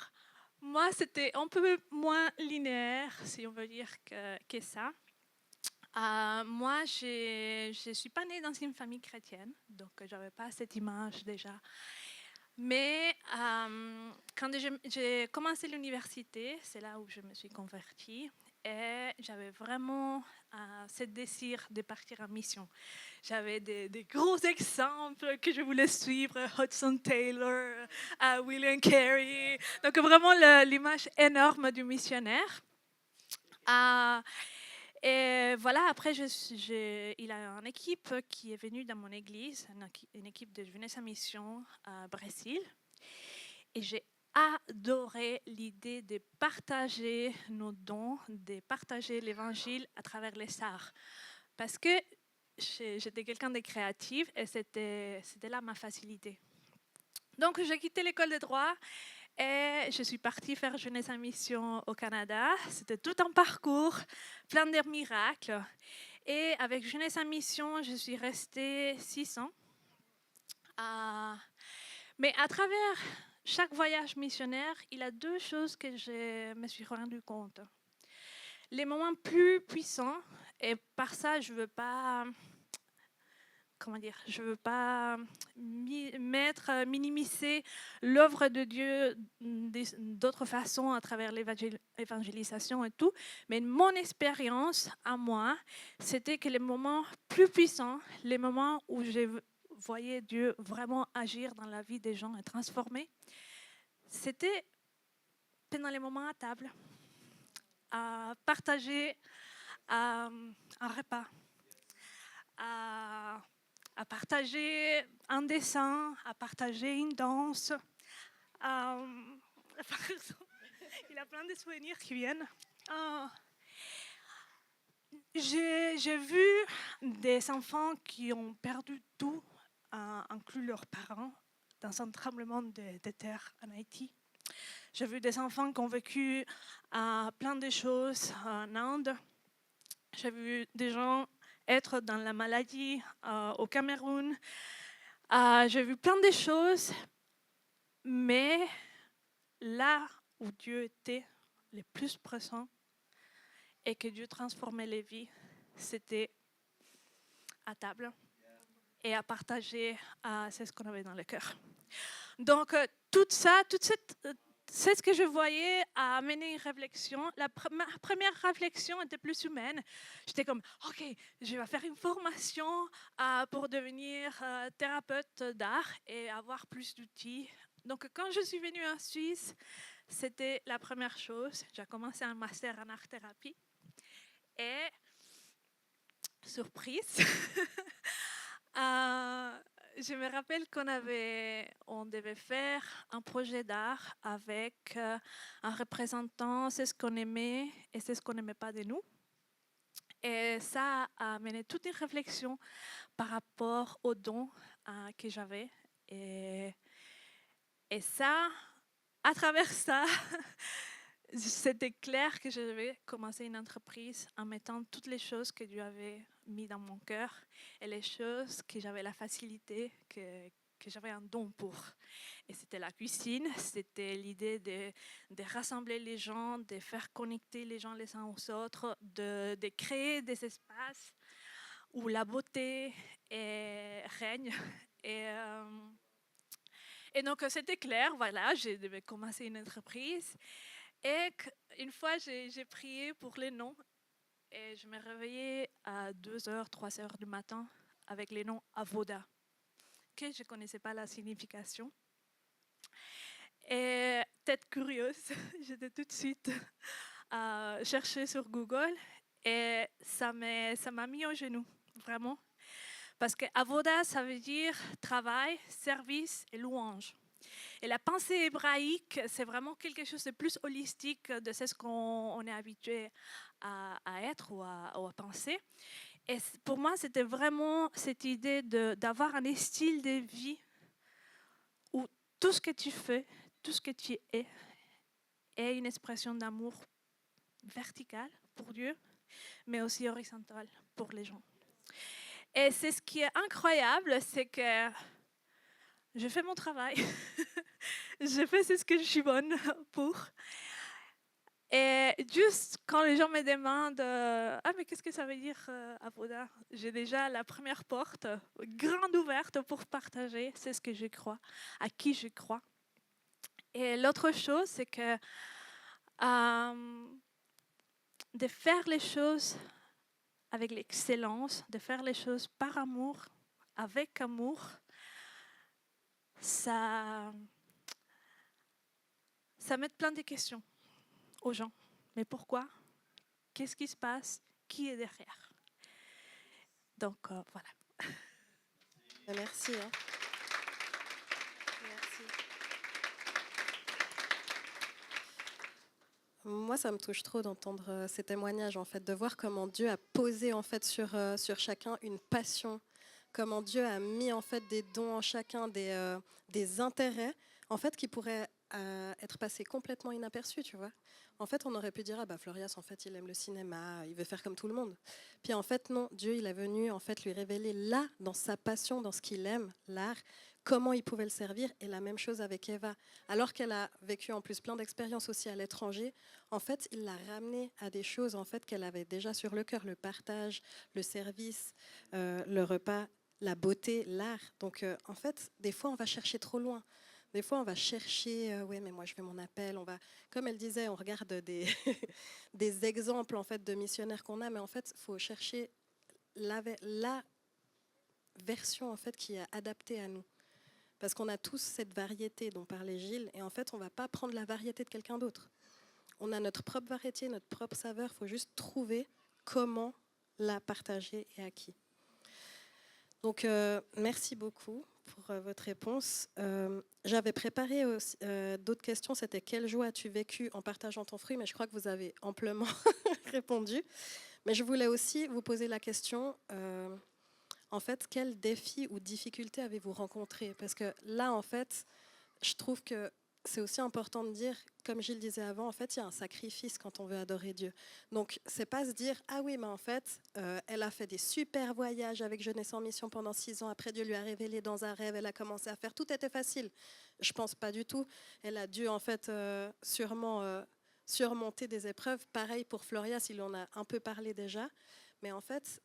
moi, c'était un peu moins linéaire, si on veut dire que ça. Moi, je ne suis pas née dans une famille chrétienne, donc je n'avais pas cette image déjà. Mais quand j'ai commencé l'université, c'est là où je me suis convertie. Et j'avais vraiment ce désir de partir en mission. J'avais des gros exemples que je voulais suivre, Hudson Taylor, William Carey. Donc vraiment l'image énorme du missionnaire. Et Et voilà, après, il a une équipe qui est venue dans mon église, une équipe de Jeunesse à Mission à Brésil. Et j'ai adoré l'idée de partager nos dons, de partager l'évangile à travers les arts. Parce que j'étais quelqu'un de créatif et c'était là ma facilité. Donc, j'ai quitté l'école de droit et je suis partie faire Jeunesse en Mission au Canada. C'était tout un parcours, plein de miracles. Et avec Jeunesse en Mission, je suis restée 6 ans. Mais à travers chaque voyage missionnaire, il y a 2 choses que je me suis rendu compte. Les moments plus puissants, et par ça, je ne veux pas... je ne veux pas minimiser l'œuvre de Dieu d'autres façons à travers l'évangélisation et tout, mais mon expérience à moi, c'était que les moments plus puissants, les moments où je voyais Dieu vraiment agir dans la vie des gens et transformer, c'était pendant les moments à table, à partager un repas, à partager un dessin, à partager une danse. Par exemple, il y a plein de souvenirs qui viennent. J'ai vu des enfants qui ont perdu tout, inclus leurs parents, dans un tremblement de terre en Haïti. J'ai vu des enfants qui ont vécu plein de choses en Inde. J'ai vu des gens être dans la maladie au Cameroun. J'ai vu plein de choses, mais là où Dieu était le plus présent et que Dieu transformait les vies, c'était à table et à partager ce qu'on avait dans le cœur. Donc, tout ça, c'est ce que je voyais a amené une réflexion. La première réflexion était plus humaine. J'étais comme, OK, je vais faire une formation pour devenir thérapeute d'art et avoir plus d'outils. Donc, quand je suis venue en Suisse, c'était la première chose. J'ai commencé un master en art-thérapie. Et, surprise, je me rappelle on devait faire un projet d'art avec un représentant, c'est ce qu'on aimait et c'est ce qu'on n'aimait pas de nous. Et ça a mené toute une réflexion par rapport aux dons que j'avais. Et ça, à travers ça, c'était clair que je devais commencer une entreprise en mettant toutes les choses que Dieu avait mis dans mon cœur et les choses que j'avais la facilité, que j'avais un don pour. Et c'était la cuisine, c'était l'idée de rassembler les gens, de faire connecter les gens les uns aux autres, de créer des espaces où la beauté règne. Et donc c'était clair, voilà, je devais commencer une entreprise. Et une fois, j'ai prié pour les noms et je me réveillais à 2h, 3h du matin avec les noms Avoda, que je ne connaissais pas la signification. Et tête curieuse, j'étais tout de suite chercher sur Google et ça m'a mis au genou, vraiment. Parce que Avoda, ça veut dire travail, service et louange. Et la pensée hébraïque, c'est vraiment quelque chose de plus holistique de ce qu'on est habitué à être ou à penser. Et pour moi, c'était vraiment cette idée d'avoir un style de vie où tout ce que tu fais, tout ce que tu es une expression d'amour verticale pour Dieu, mais aussi horizontale pour les gens. Et c'est ce qui est incroyable, c'est que je fais mon travail, je fais ce que je suis bonne pour. Et juste quand les gens me demandent mais qu'est-ce que ça veut dire Avoda, j'ai déjà la première porte grande ouverte pour partager, c'est ce que je crois, à qui je crois. Et l'autre chose, c'est que de faire les choses avec l'excellence, de faire les choses par amour, avec amour, ça met plein de questions aux gens. Mais pourquoi? Qu'est-ce qui se passe? qui est derrière. Donc, voilà. Merci. Merci. Moi, ça me touche trop d'entendre ces témoignages, en fait, de voir comment Dieu a posé en fait sur chacun une passion, comment Dieu a mis en fait des dons en chacun, des intérêts, en fait, qui pourraient être passés complètement inaperçus, tu vois. En fait, on aurait pu dire, ah bah Florias, en fait, il aime le cinéma, il veut faire comme tout le monde. Puis en fait, non, Dieu, il est venu en fait lui révéler là, dans sa passion, dans ce qu'il aime, l'art, comment il pouvait le servir. Et la même chose avec Eva. Alors qu'elle a vécu en plus plein d'expériences aussi à l'étranger, en fait, il l'a ramenée à des choses en fait qu'elle avait déjà sur le cœur, le partage, le service, le repas, la beauté, l'art. Donc en fait, des fois, on va chercher trop loin. Des fois, on va chercher, ouais, mais moi, je fais mon appel. On va, comme elle disait, on regarde des, des exemples en fait de missionnaires qu'on a, mais en fait, il faut chercher la version en fait qui est adaptée à nous, parce qu'on a tous cette variété dont parlait Gilles, et en fait, on va pas prendre la variété de quelqu'un d'autre. On a notre propre variété, notre propre saveur. Il faut juste trouver comment la partager et à qui. Donc, merci beaucoup pour votre réponse. J'avais préparé aussi, d'autres questions. C'était quelle joie as-tu vécu en partageant ton fruit? Mais je crois que vous avez amplement répondu. Mais je voulais aussi vous poser la question, en fait, quels défis ou difficultés avez-vous rencontrés? Parce que là, en fait, je trouve que c'est aussi important de dire, comme Gilles disait avant, en fait, il y a un sacrifice quand on veut adorer Dieu. Donc, c'est pas se dire, ah oui, mais en fait, elle a fait des super voyages avec Jeunesse en Mission pendant 6 ans. Après, Dieu lui a révélé dans un rêve, elle a commencé à faire. Tout était facile. Je pense pas du tout. Elle a dû, en fait, sûrement surmonter des épreuves. Pareil pour Florias, il en a un peu parlé déjà. Mais en fait,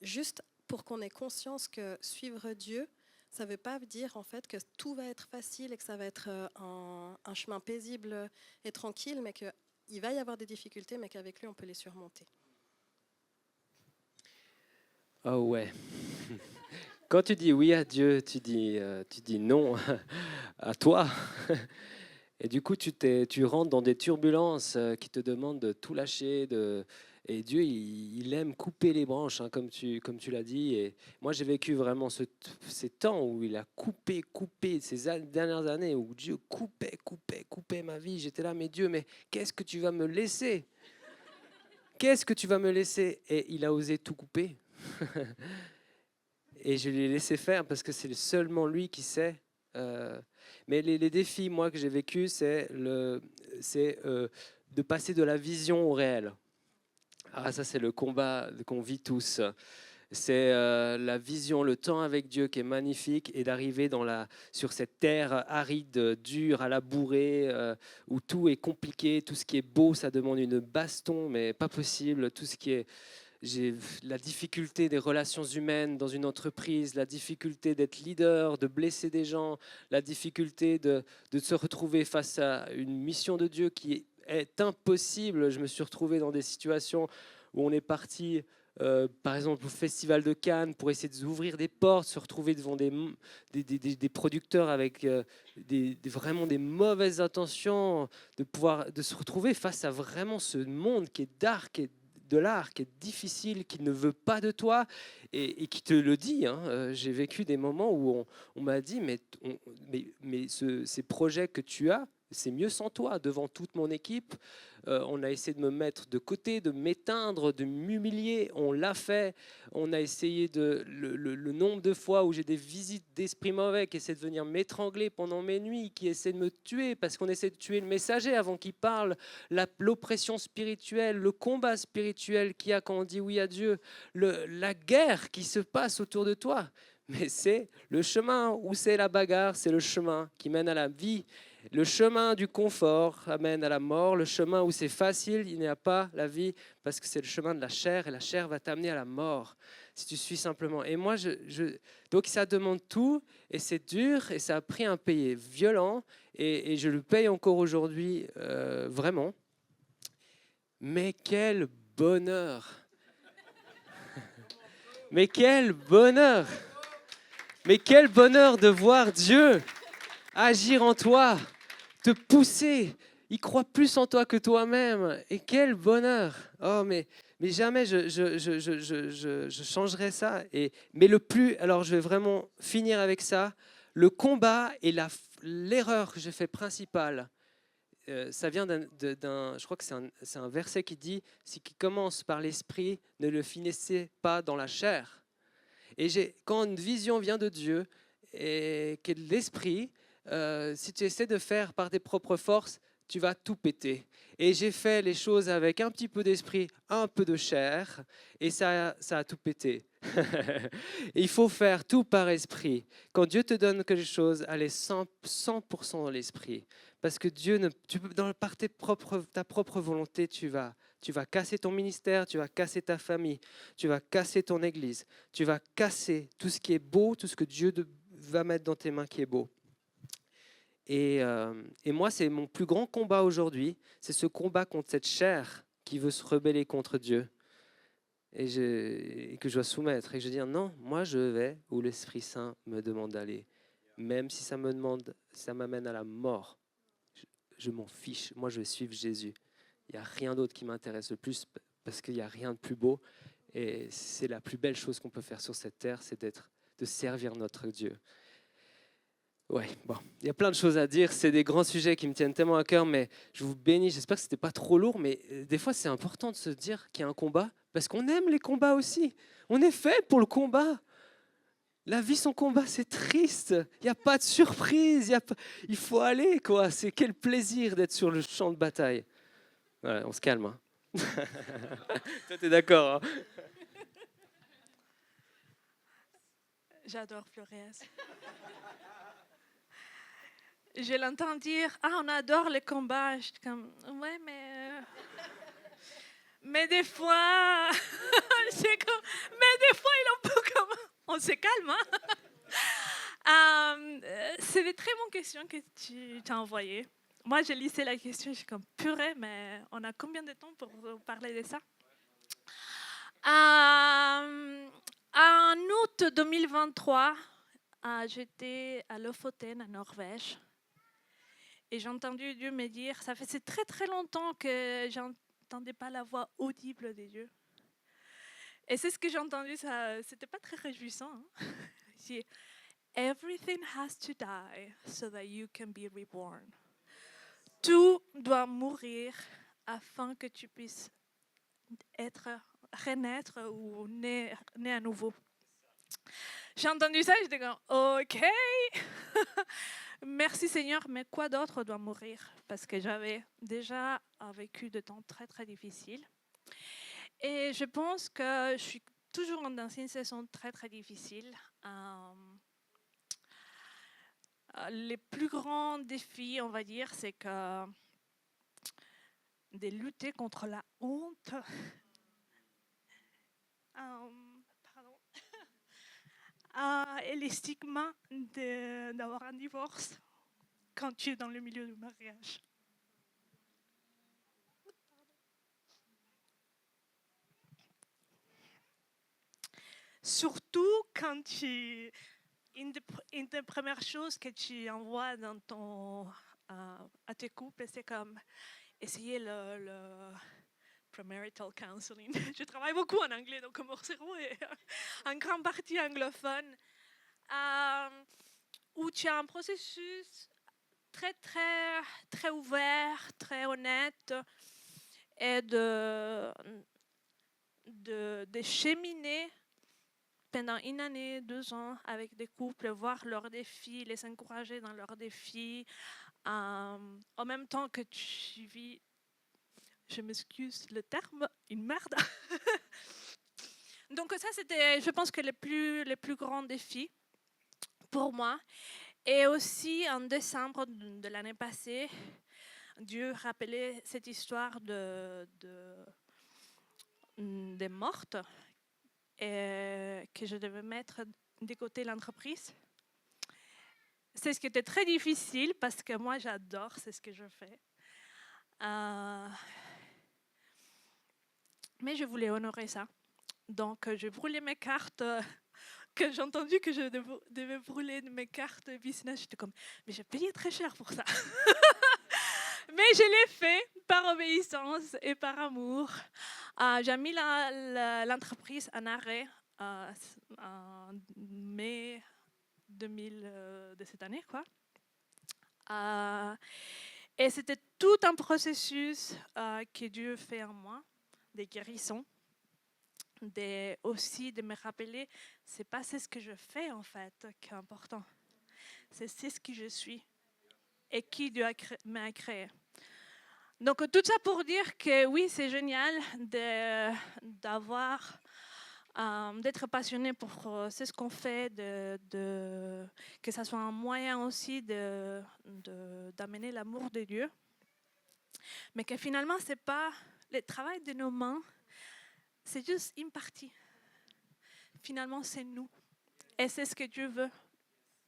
juste pour qu'on ait conscience que suivre Dieu, ça ne veut pas dire en fait que tout va être facile et que ça va être un chemin paisible et tranquille, mais qu'il va y avoir des difficultés, mais qu'avec lui, on peut les surmonter. Oh ouais. Quand tu dis oui à Dieu, tu dis non à toi. Et du coup, tu rentres dans des turbulences qui te demandent de tout lâcher. Et Dieu, il aime couper les branches, hein, comme tu l'as dit. Et moi, j'ai vécu vraiment ces temps où il a coupé ces dernières années, où Dieu coupait ma vie. J'étais là, mais Dieu, mais qu'est-ce que tu vas me laisser? Qu'est-ce que tu vas me laisser? Et il a osé tout couper. Et je l'ai laissé faire parce que c'est seulement lui qui sait. Mais les défis, moi, que j'ai vécu, c'est de passer de la vision au réel. Ah, ça, c'est le combat qu'on vit tous. C'est la vision, le temps avec Dieu qui est magnifique, et d'arriver sur cette terre aride, dure, à labourer, où tout est compliqué, tout ce qui est beau, ça demande une baston, mais pas possible. Tout ce qui est J'ai la difficulté des relations humaines dans une entreprise, la difficulté d'être leader, de blesser des gens, la difficulté de se retrouver face à une mission de Dieu qui est impossible. Je me suis retrouvé dans des situations où on est parti, par exemple, au Festival de Cannes pour essayer d'ouvrir des portes, se retrouver devant des producteurs avec vraiment des mauvaises intentions, de se retrouver face à vraiment ce monde qui est dark, de l'art qui est difficile, qui ne veut pas de toi et qui te le dit. J'ai vécu des moments où on m'a dit mais ces projets que tu as, c'est mieux sans toi. Devant toute mon équipe, on a essayé de me mettre de côté, de m'éteindre, de m'humilier. On l'a fait. On a essayé le nombre de fois où j'ai des visites d'esprits mauvais qui essaient de venir m'étrangler pendant mes nuits, qui essaient de me tuer parce qu'on essaie de tuer le messager avant qu'il parle. L'oppression spirituelle, le combat spirituel qu'il y a quand on dit oui à Dieu, la guerre qui se passe autour de toi. Mais c'est le chemin où c'est la bagarre, c'est le chemin qui mène à la vie. Le chemin du confort amène à la mort. Le chemin où c'est facile, il n'y a pas la vie, parce que c'est le chemin de la chair, et la chair va t'amener à la mort si tu suis simplement. Et moi, donc ça demande tout, et c'est dur, et ça a pris un prix violent, et je le paye encore aujourd'hui, vraiment. Mais quel bonheur! Mais quel bonheur! Mais quel bonheur de voir Dieu agir en toi, te pousser. Il croit plus en toi que toi-même. Et quel bonheur! Oh, mais Mais jamais je changerai ça. Alors je vais vraiment finir avec ça. Le combat et l'erreur que j'ai fait principale, ça vient je crois que c'est un verset qui dit, si qui commence par l'esprit, ne le finissez pas dans la chair. Et quand une vision vient de Dieu et qui est de l'esprit, si tu essaies de faire par tes propres forces, tu vas tout péter. Et j'ai fait les choses avec un petit peu d'esprit, un peu de chair, et ça a tout pété. Il faut faire tout par esprit. Quand Dieu te donne quelque chose, allez 100% dans l'esprit. Parce que Dieu, par ta propre volonté, tu vas casser ton ministère, tu vas casser ta famille, tu vas casser ton église, tu vas casser tout ce qui est beau, tout ce que Dieu va mettre dans tes mains qui est beau. Et moi, c'est mon plus grand combat aujourd'hui, c'est ce combat contre cette chair qui veut se rebeller contre Dieu et que je dois soumettre. Et je dis non, moi je vais où l'Esprit Saint me demande d'aller, même si ça m'amène à la mort. Je m'en fiche, moi je vais suivre Jésus. Il n'y a rien d'autre qui m'intéresse le plus parce qu'il n'y a rien de plus beau. Et c'est la plus belle chose qu'on peut faire sur cette terre, c'est de servir notre Dieu. Ouais, bon, il y a plein de choses à dire. C'est des grands sujets qui me tiennent tellement à cœur, mais je vous bénis. J'espère que c'était pas trop lourd, mais des fois c'est important de se dire qu'il y a un combat parce qu'on aime les combats aussi. On est fait pour le combat. La vie sans combat, c'est triste. Il n'y a pas de surprise. Il faut aller, quoi. C'est quel plaisir d'être sur le champ de bataille. Voilà, on se calme. Hein. Toi, t'es d'accord, hein? J'adore Flores. Je l'entends dire, on adore les combats. Je suis comme, ouais, mais des fois, mais des fois, il est un peu comme, on se calme. Hein? C'est des très bonnes questions que tu t'as envoyées. Moi, j'ai listé la question, je suis comme, purée, mais on a combien de temps pour parler de ça? En août 2023, j'étais à Lofoten, en Norvège. Et j'ai entendu Dieu me dire, ça faisait très très longtemps que j'entendais pas la voix audible de Dieu. Et c'est ce que j'ai entendu, ça, c'était pas très réjouissant. Hein? C'est Everything has to die so that you can be reborn. Tout doit mourir afin que tu puisses renaître ou naître à nouveau. J'ai entendu ça et j'étais comme, ok. Merci Seigneur, mais quoi d'autre doit mourir? Parce que j'avais déjà vécu de temps très très difficiles. Et je pense que je suis toujours dans une saison très très difficile. Les plus grands défis, on va dire, c'est que de lutter contre la honte. Et les stigmas d'avoir un divorce quand tu es dans le milieu du mariage. Surtout quand une des premières choses que tu envoies à tes couples, c'est comme essayer le premarital counseling. Je travaille beaucoup en anglais, donc mon cerveau est en grande partie anglophone, où tu as un processus très, très, très ouvert, très honnête, et de cheminer pendant 1 année, 2 ans avec des couples, voir leurs défis, les encourager dans leurs défis, en même temps que tu vis, je m'excuse le terme, une merde. Donc ça, c'était, je pense que les plus grands défis pour moi. Et aussi, en décembre de l'année passée, Dieu rappelait cette histoire des mortes et que je devais mettre de côté l'entreprise. C'est ce qui était très difficile parce que moi, j'adore, c'est ce que je fais. Mais je voulais honorer ça. Donc, j'ai brûlé mes cartes. Que j'ai entendu que je devais brûler mes cartes business. J'étais comme, mais j'ai payé très cher pour ça. Mais je l'ai fait par obéissance et par amour. J'ai mis l'entreprise en arrêt en mai 2000 de cette année, quoi. Et c'était tout un processus que Dieu fait en moi, des guérisons, aussi de me rappeler, c'est pas ce que je fais en fait qui est important, c'est ce que je suis et qui Dieu m'a créé. Donc tout ça pour dire que oui, c'est génial d'être passionné pour ce qu'on fait, que ça soit un moyen aussi d'amener l'amour de Dieu, mais que finalement c'est pas le travail de nos mains, c'est juste une partie. Finalement c'est nous, et c'est ce que Dieu veut.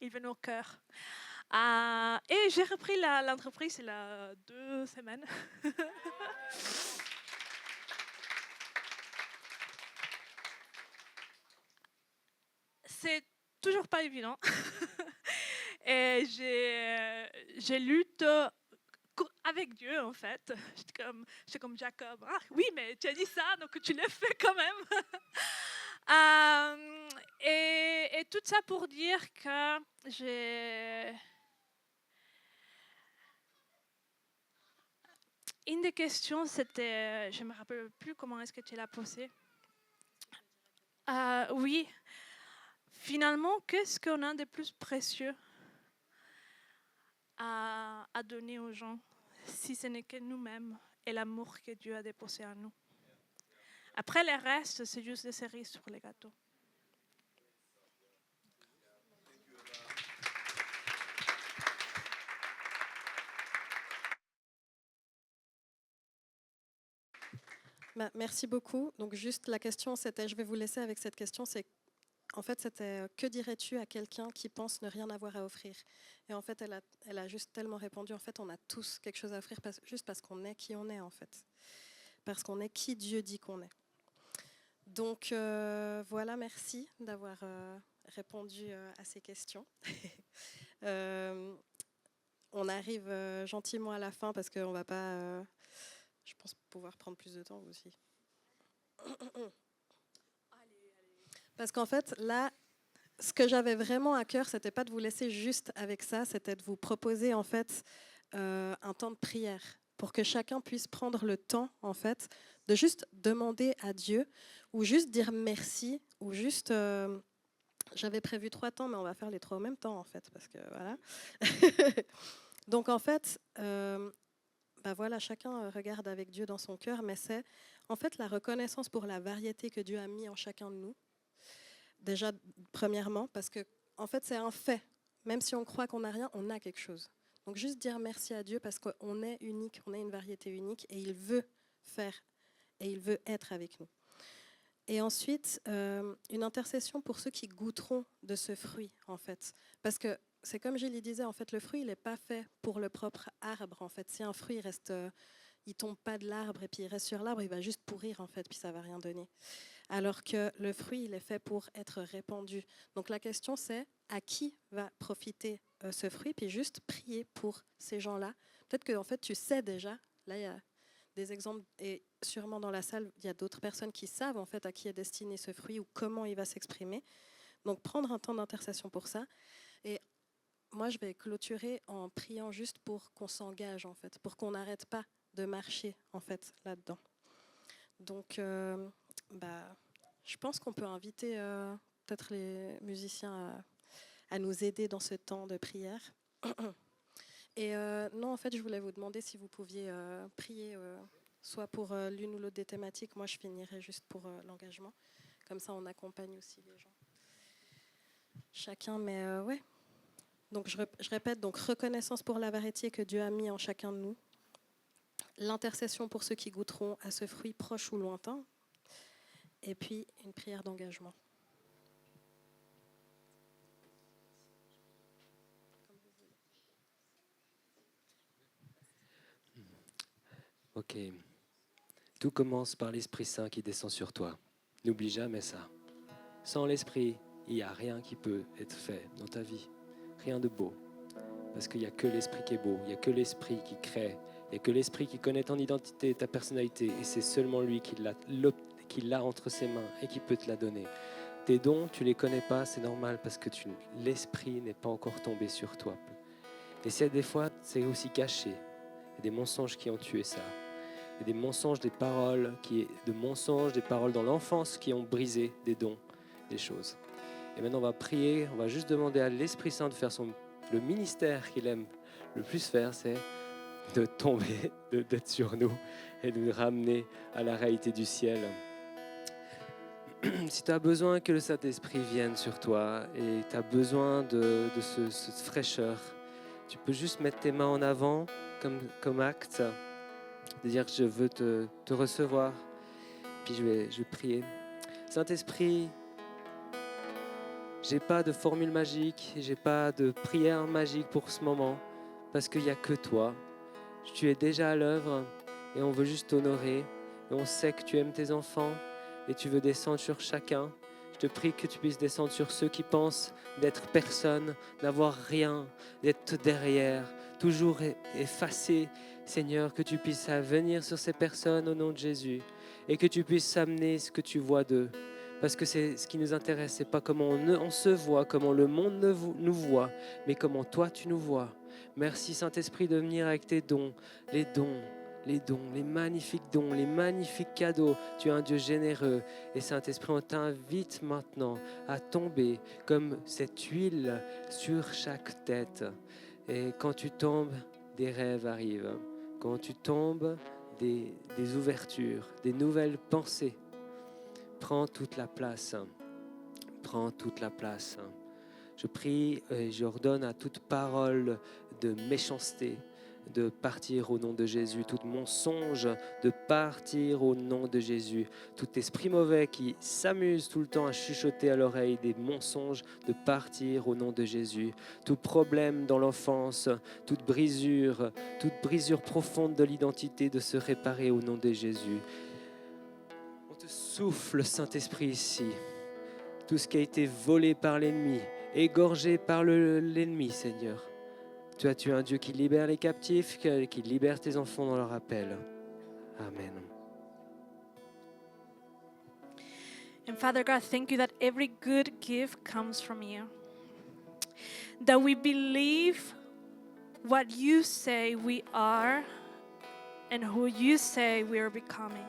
Il veut nos cœurs. Et j'ai repris l'entreprise il y a 2 semaines. C'est toujours pas évident. Et j'ai lutte avec Dieu, en fait. J'étais comme Jacob. Ah, oui, mais tu as dit ça, donc tu l'as fait quand même. Et tout ça pour dire que une des questions, c'était, je ne me rappelle plus comment est-ce que tu l'as posée. Oui, finalement, qu'est-ce qu'on a de plus précieux à donner aux gens, si ce n'est que nous-mêmes et l'amour que Dieu a déposé en nous. Après, le reste, c'est juste des cerises sur les gâteaux. Merci beaucoup. Donc juste la question, c'était, je vais vous laisser avec cette question, c'est en fait, c'était que dirais-tu à quelqu'un qui pense ne rien avoir à offrir? Et en fait, elle a juste tellement répondu, en fait, on a tous quelque chose à offrir juste parce qu'on est qui on est, en fait. Parce qu'on est qui Dieu dit qu'on est. Donc voilà, merci d'avoir répondu à ces questions. On arrive gentiment à la fin parce qu'on ne va pas, je pense, pouvoir prendre plus de temps aussi. Parce qu'en fait, là, ce que j'avais vraiment à cœur, c'était pas de vous laisser juste avec ça, c'était de vous proposer en fait un temps de prière pour que chacun puisse prendre le temps en fait de juste demander à Dieu ou juste dire merci ou juste j'avais prévu 3 temps mais on va faire les 3 en même temps en fait parce que voilà. Donc en fait voilà, chacun regarde avec Dieu dans son cœur, mais c'est en fait la reconnaissance pour la variété que Dieu a mis en chacun de nous. Déjà, premièrement, parce que en fait, c'est un fait. Même si on croit qu'on n'a rien, on a quelque chose. Donc, juste dire merci à Dieu parce qu'on est unique, on est une variété unique et il veut faire et il veut être avec nous. Et ensuite, une intercession pour ceux qui goûteront de ce fruit, en fait. Parce que c'est comme Gilles disait, en fait, le fruit, il n'est pas fait pour le propre arbre. En fait, si un fruit il tombe pas de l'arbre et puis il reste sur l'arbre, il va juste pourrir, en fait, puis ça va rien donner. Alors que le fruit, il est fait pour être répandu. Donc la question, c'est à qui va profiter ce fruit, puis juste prier pour ces gens-là. Peut-être que en fait, tu sais déjà, là, il y a des exemples, et sûrement dans la salle, il y a d'autres personnes qui savent en fait à qui est destiné ce fruit ou comment il va s'exprimer. Donc prendre un temps d'intercession pour ça. Et moi, je vais clôturer en priant juste pour qu'on s'engage, en fait, pour qu'on n'arrête pas de marcher, en fait, là-dedans. Donc, je pense qu'on peut inviter peut-être les musiciens à nous aider dans ce temps de prière. Et non, en fait, je voulais vous demander si vous pouviez prier, soit pour l'une ou l'autre des thématiques. Moi, je finirai juste pour l'engagement. Comme ça, on accompagne aussi les gens. Chacun, mais ouais. Donc, je répète, donc reconnaissance pour la variété que Dieu a mis en chacun de nous. L'intercession pour ceux qui goûteront à ce fruit proche ou lointain. Et puis, une prière d'engagement. Ok. Tout commence par l'Esprit Saint qui descend sur toi. N'oublie jamais ça. Sans l'Esprit, il n'y a rien qui peut être fait dans ta vie. Rien de beau. Parce qu'il n'y a que l'Esprit qui est beau. Il n'y a que l'Esprit qui crée Et que l'Esprit qui connaît ton identité, ta personnalité, et c'est seulement lui qui l'a entre ses mains et qui peut te la donner. Tes dons, tu ne les connais pas, c'est normal parce que l'Esprit n'est pas encore tombé sur toi. Et c'est des fois, c'est aussi caché. Il y a des mensonges qui ont tué ça. Il y a des mensonges, des paroles, des paroles dans l'enfance qui ont brisé des dons, des choses. Et maintenant, on va prier, on va juste demander à l'Esprit Saint de faire le ministère qu'il aime le plus faire, c'est de tomber, d'être sur nous et de nous ramener à la réalité du ciel. Si tu as besoin que le Saint-Esprit vienne sur toi et tu as besoin de cette fraîcheur, tu peux juste mettre tes mains en avant comme acte, de dire que je veux te recevoir. Puis je vais prier. Saint-Esprit, j'ai pas de formule magique, j'ai pas de prière magique pour ce moment, parce qu'il n'y a que toi. Tu es déjà à l'œuvre et on veut juste t'honorer. Et on sait que tu aimes tes enfants et tu veux descendre sur chacun. Je te prie que tu puisses descendre sur ceux qui pensent d'être personne, d'avoir rien, d'être derrière, toujours effacé. Seigneur, que tu puisses venir sur ces personnes au nom de Jésus et que tu puisses amener ce que tu vois d'eux. Parce que c'est ce qui nous intéresse, c'est pas comment on se voit, comment le monde nous voit, mais comment toi tu nous vois. Merci Saint-Esprit de venir avec tes dons, les magnifiques dons, les magnifiques cadeaux. Tu es un Dieu généreux. Et Saint-Esprit, on t'invite maintenant à tomber comme cette huile sur chaque tête. Et quand tu tombes, des rêves arrivent. Quand tu tombes, des ouvertures, des nouvelles pensées. Prends toute la place. Prends toute la place. Je prie et j'ordonne à toute parole de méchanceté de partir au nom de Jésus, tout mensonge de partir au nom de Jésus, tout esprit mauvais qui s'amuse tout le temps à chuchoter à l'oreille des mensonges de partir au nom de Jésus, tout problème dans l'enfance, toute brisure profonde de l'identité de se réparer au nom de Jésus. On te souffle, Saint-Esprit, ici, tout ce qui a été volé par l'ennemi, égorgé par l'ennemi, Seigneur. Tu es un Dieu qui libère les captifs, qui libère tes enfants dans leur appel. Amen. And Father God, thank you that every good gift comes from you. That we believe what you say we are and who you say we are becoming.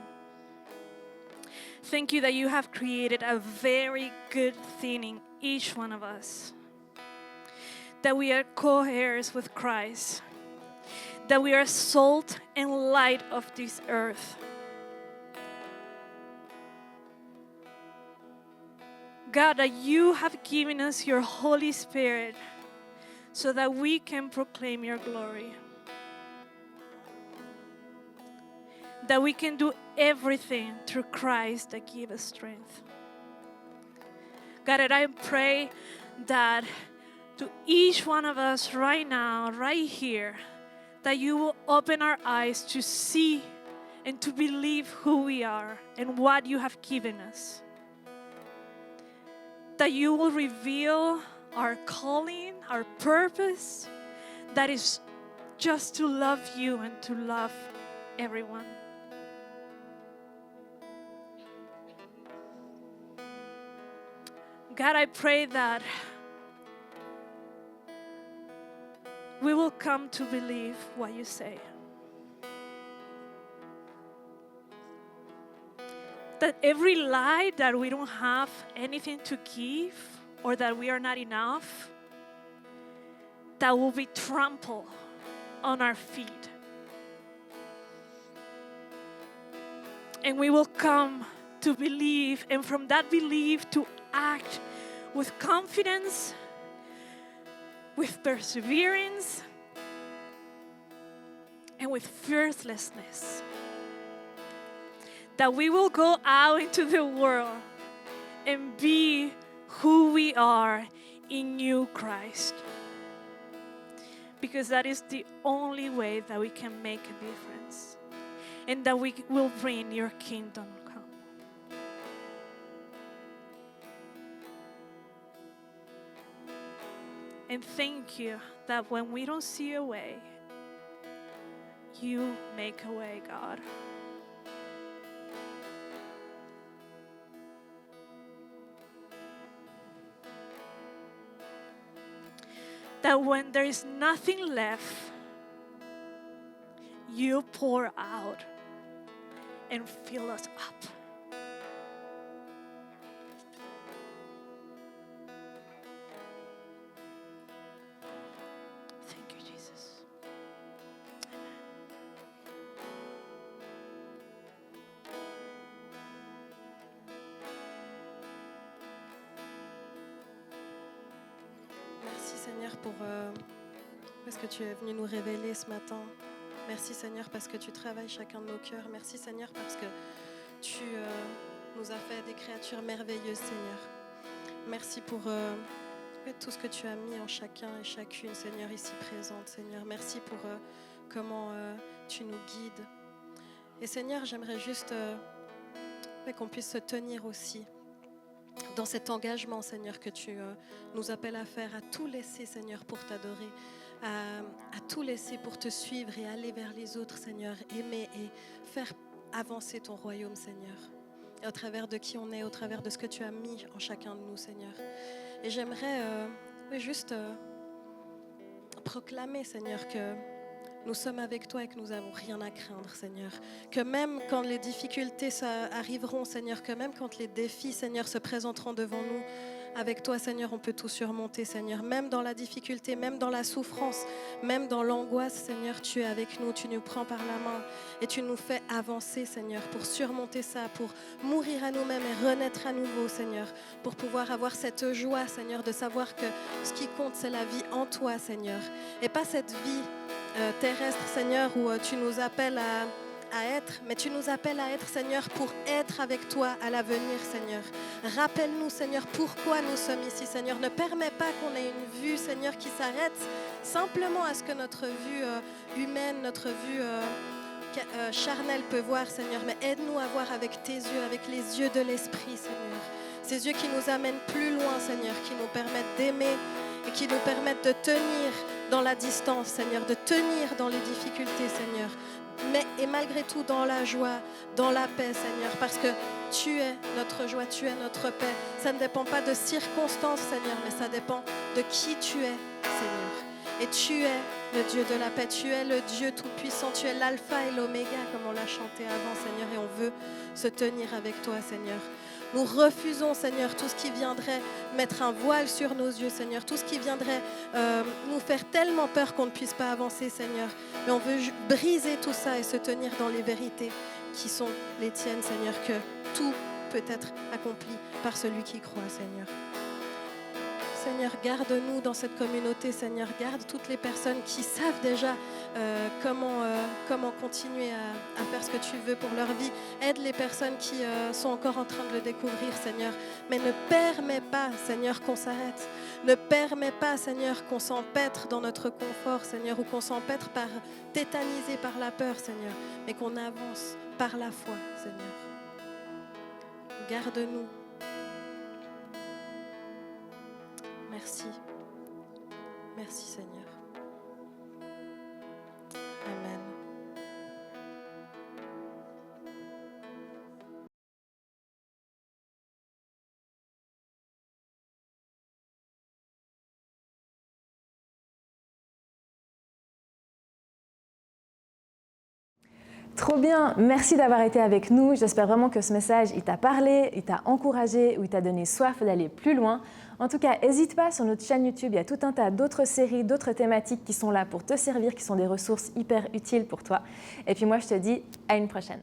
Thank you that you have created a very good thing in each one of us. That we are co-heirs with Christ. That we are salt and light of this earth. God, that you have given us your Holy Spirit so that we can proclaim your glory. That we can do everything through Christ that gives us strength. God, and I pray that to each one of us right now, right here, that you will open our eyes to see and to believe who we are and what you have given us. That you will reveal our calling, our purpose, that is just to love you and to love everyone. God, I pray that we will come to believe what you say. That every lie that we don't have anything to give or that we are not enough, that will be trampled on our feet. And we will come to believe, and from that belief to act with confidence, with perseverance, and with fearlessness. That we will go out into the world and be who we are in you, Christ. Because that is the only way that we can make a difference. And that we will bring your kingdom come. And thank you that when we don't see a way, you make a way, God. That when there is nothing left, you pour out and fill us up. Thank you, Jesus. Merci Seigneur pour ce que tu es venu nous révéler ce matin. Merci Seigneur parce que tu travailles chacun de nos cœurs. Merci Seigneur parce que tu nous as fait des créatures merveilleuses Seigneur. Merci pour tout ce que tu as mis en chacun et chacune Seigneur ici présente Seigneur. Merci pour comment tu nous guides. Et Seigneur, j'aimerais juste qu'on puisse se tenir aussi dans cet engagement, Seigneur, que tu nous appelles à faire, à tout laisser, Seigneur, pour t'adorer, à tout laisser pour te suivre et aller vers les autres, Seigneur, aimer et faire avancer ton royaume, Seigneur, et au travers de qui on est, au travers de ce que tu as mis en chacun de nous, Seigneur. Et j'aimerais juste proclamer, Seigneur, que nous sommes avec toi et que nous n'avons rien à craindre, Seigneur. Que même quand les difficultés arriveront, Seigneur, que même quand les défis, Seigneur, se présenteront devant nous, avec toi, Seigneur, on peut tout surmonter, Seigneur. Même dans la difficulté, même dans la souffrance, même dans l'angoisse, Seigneur, tu es avec nous, tu nous prends par la main et tu nous fais avancer, Seigneur, pour surmonter ça, pour mourir à nous-mêmes et renaître à nouveau, Seigneur, pour pouvoir avoir cette joie, Seigneur, de savoir que ce qui compte, c'est la vie en toi, Seigneur, et pas cette vie terrestre, Seigneur, où tu nous appelles à être, mais tu nous appelles à être, Seigneur, pour être avec toi à l'avenir, Seigneur. Rappelle-nous, Seigneur, pourquoi nous sommes ici, Seigneur. Ne permets pas qu'on ait une vue, Seigneur, qui s'arrête simplement à ce que notre vue humaine, notre vue charnelle peut voir, Seigneur, mais aide-nous à voir avec tes yeux, avec les yeux de l'Esprit, Seigneur. Ces yeux qui nous amènent plus loin, Seigneur, qui nous permettent d'aimer et qui nous permettent de tenir dans la distance, Seigneur, de tenir dans les difficultés, Seigneur, et malgré tout dans la joie, dans la paix, Seigneur, parce que tu es notre joie, tu es notre paix. Ça ne dépend pas de circonstances, Seigneur, mais ça dépend de qui tu es, Seigneur. Et tu es le Dieu de la paix, tu es le Dieu tout-puissant, tu es l'alpha et l'oméga, comme on l'a chanté avant, Seigneur, et on veut se tenir avec toi, Seigneur. Nous refusons, Seigneur, tout ce qui viendrait mettre un voile sur nos yeux, Seigneur, tout ce qui viendrait nous faire tellement peur qu'on ne puisse pas avancer, Seigneur. Mais on veut briser tout ça et se tenir dans les vérités qui sont les tiennes, Seigneur, que tout peut être accompli par celui qui croit, Seigneur. Seigneur, garde-nous dans cette communauté, Seigneur, garde toutes les personnes qui savent déjà comment continuer à faire ce que tu veux pour leur vie. Aide les personnes qui sont encore en train de le découvrir, Seigneur. Mais ne permets pas, Seigneur, qu'on s'arrête. Ne permets pas, Seigneur, qu'on s'empêtre dans notre confort, Seigneur, ou qu'on s'empêtre tétanisé par la peur, Seigneur, mais qu'on avance par la foi, Seigneur. Garde-nous. Merci. Merci, Seigneur. Amen. Trop bien, merci d'avoir été avec nous. J'espère vraiment que ce message, il t'a parlé, il t'a encouragé ou il t'a donné soif d'aller plus loin. En tout cas, n'hésite pas, sur notre chaîne YouTube, il y a tout un tas d'autres séries, d'autres thématiques qui sont là pour te servir, qui sont des ressources hyper utiles pour toi. Et puis moi, je te dis à une prochaine.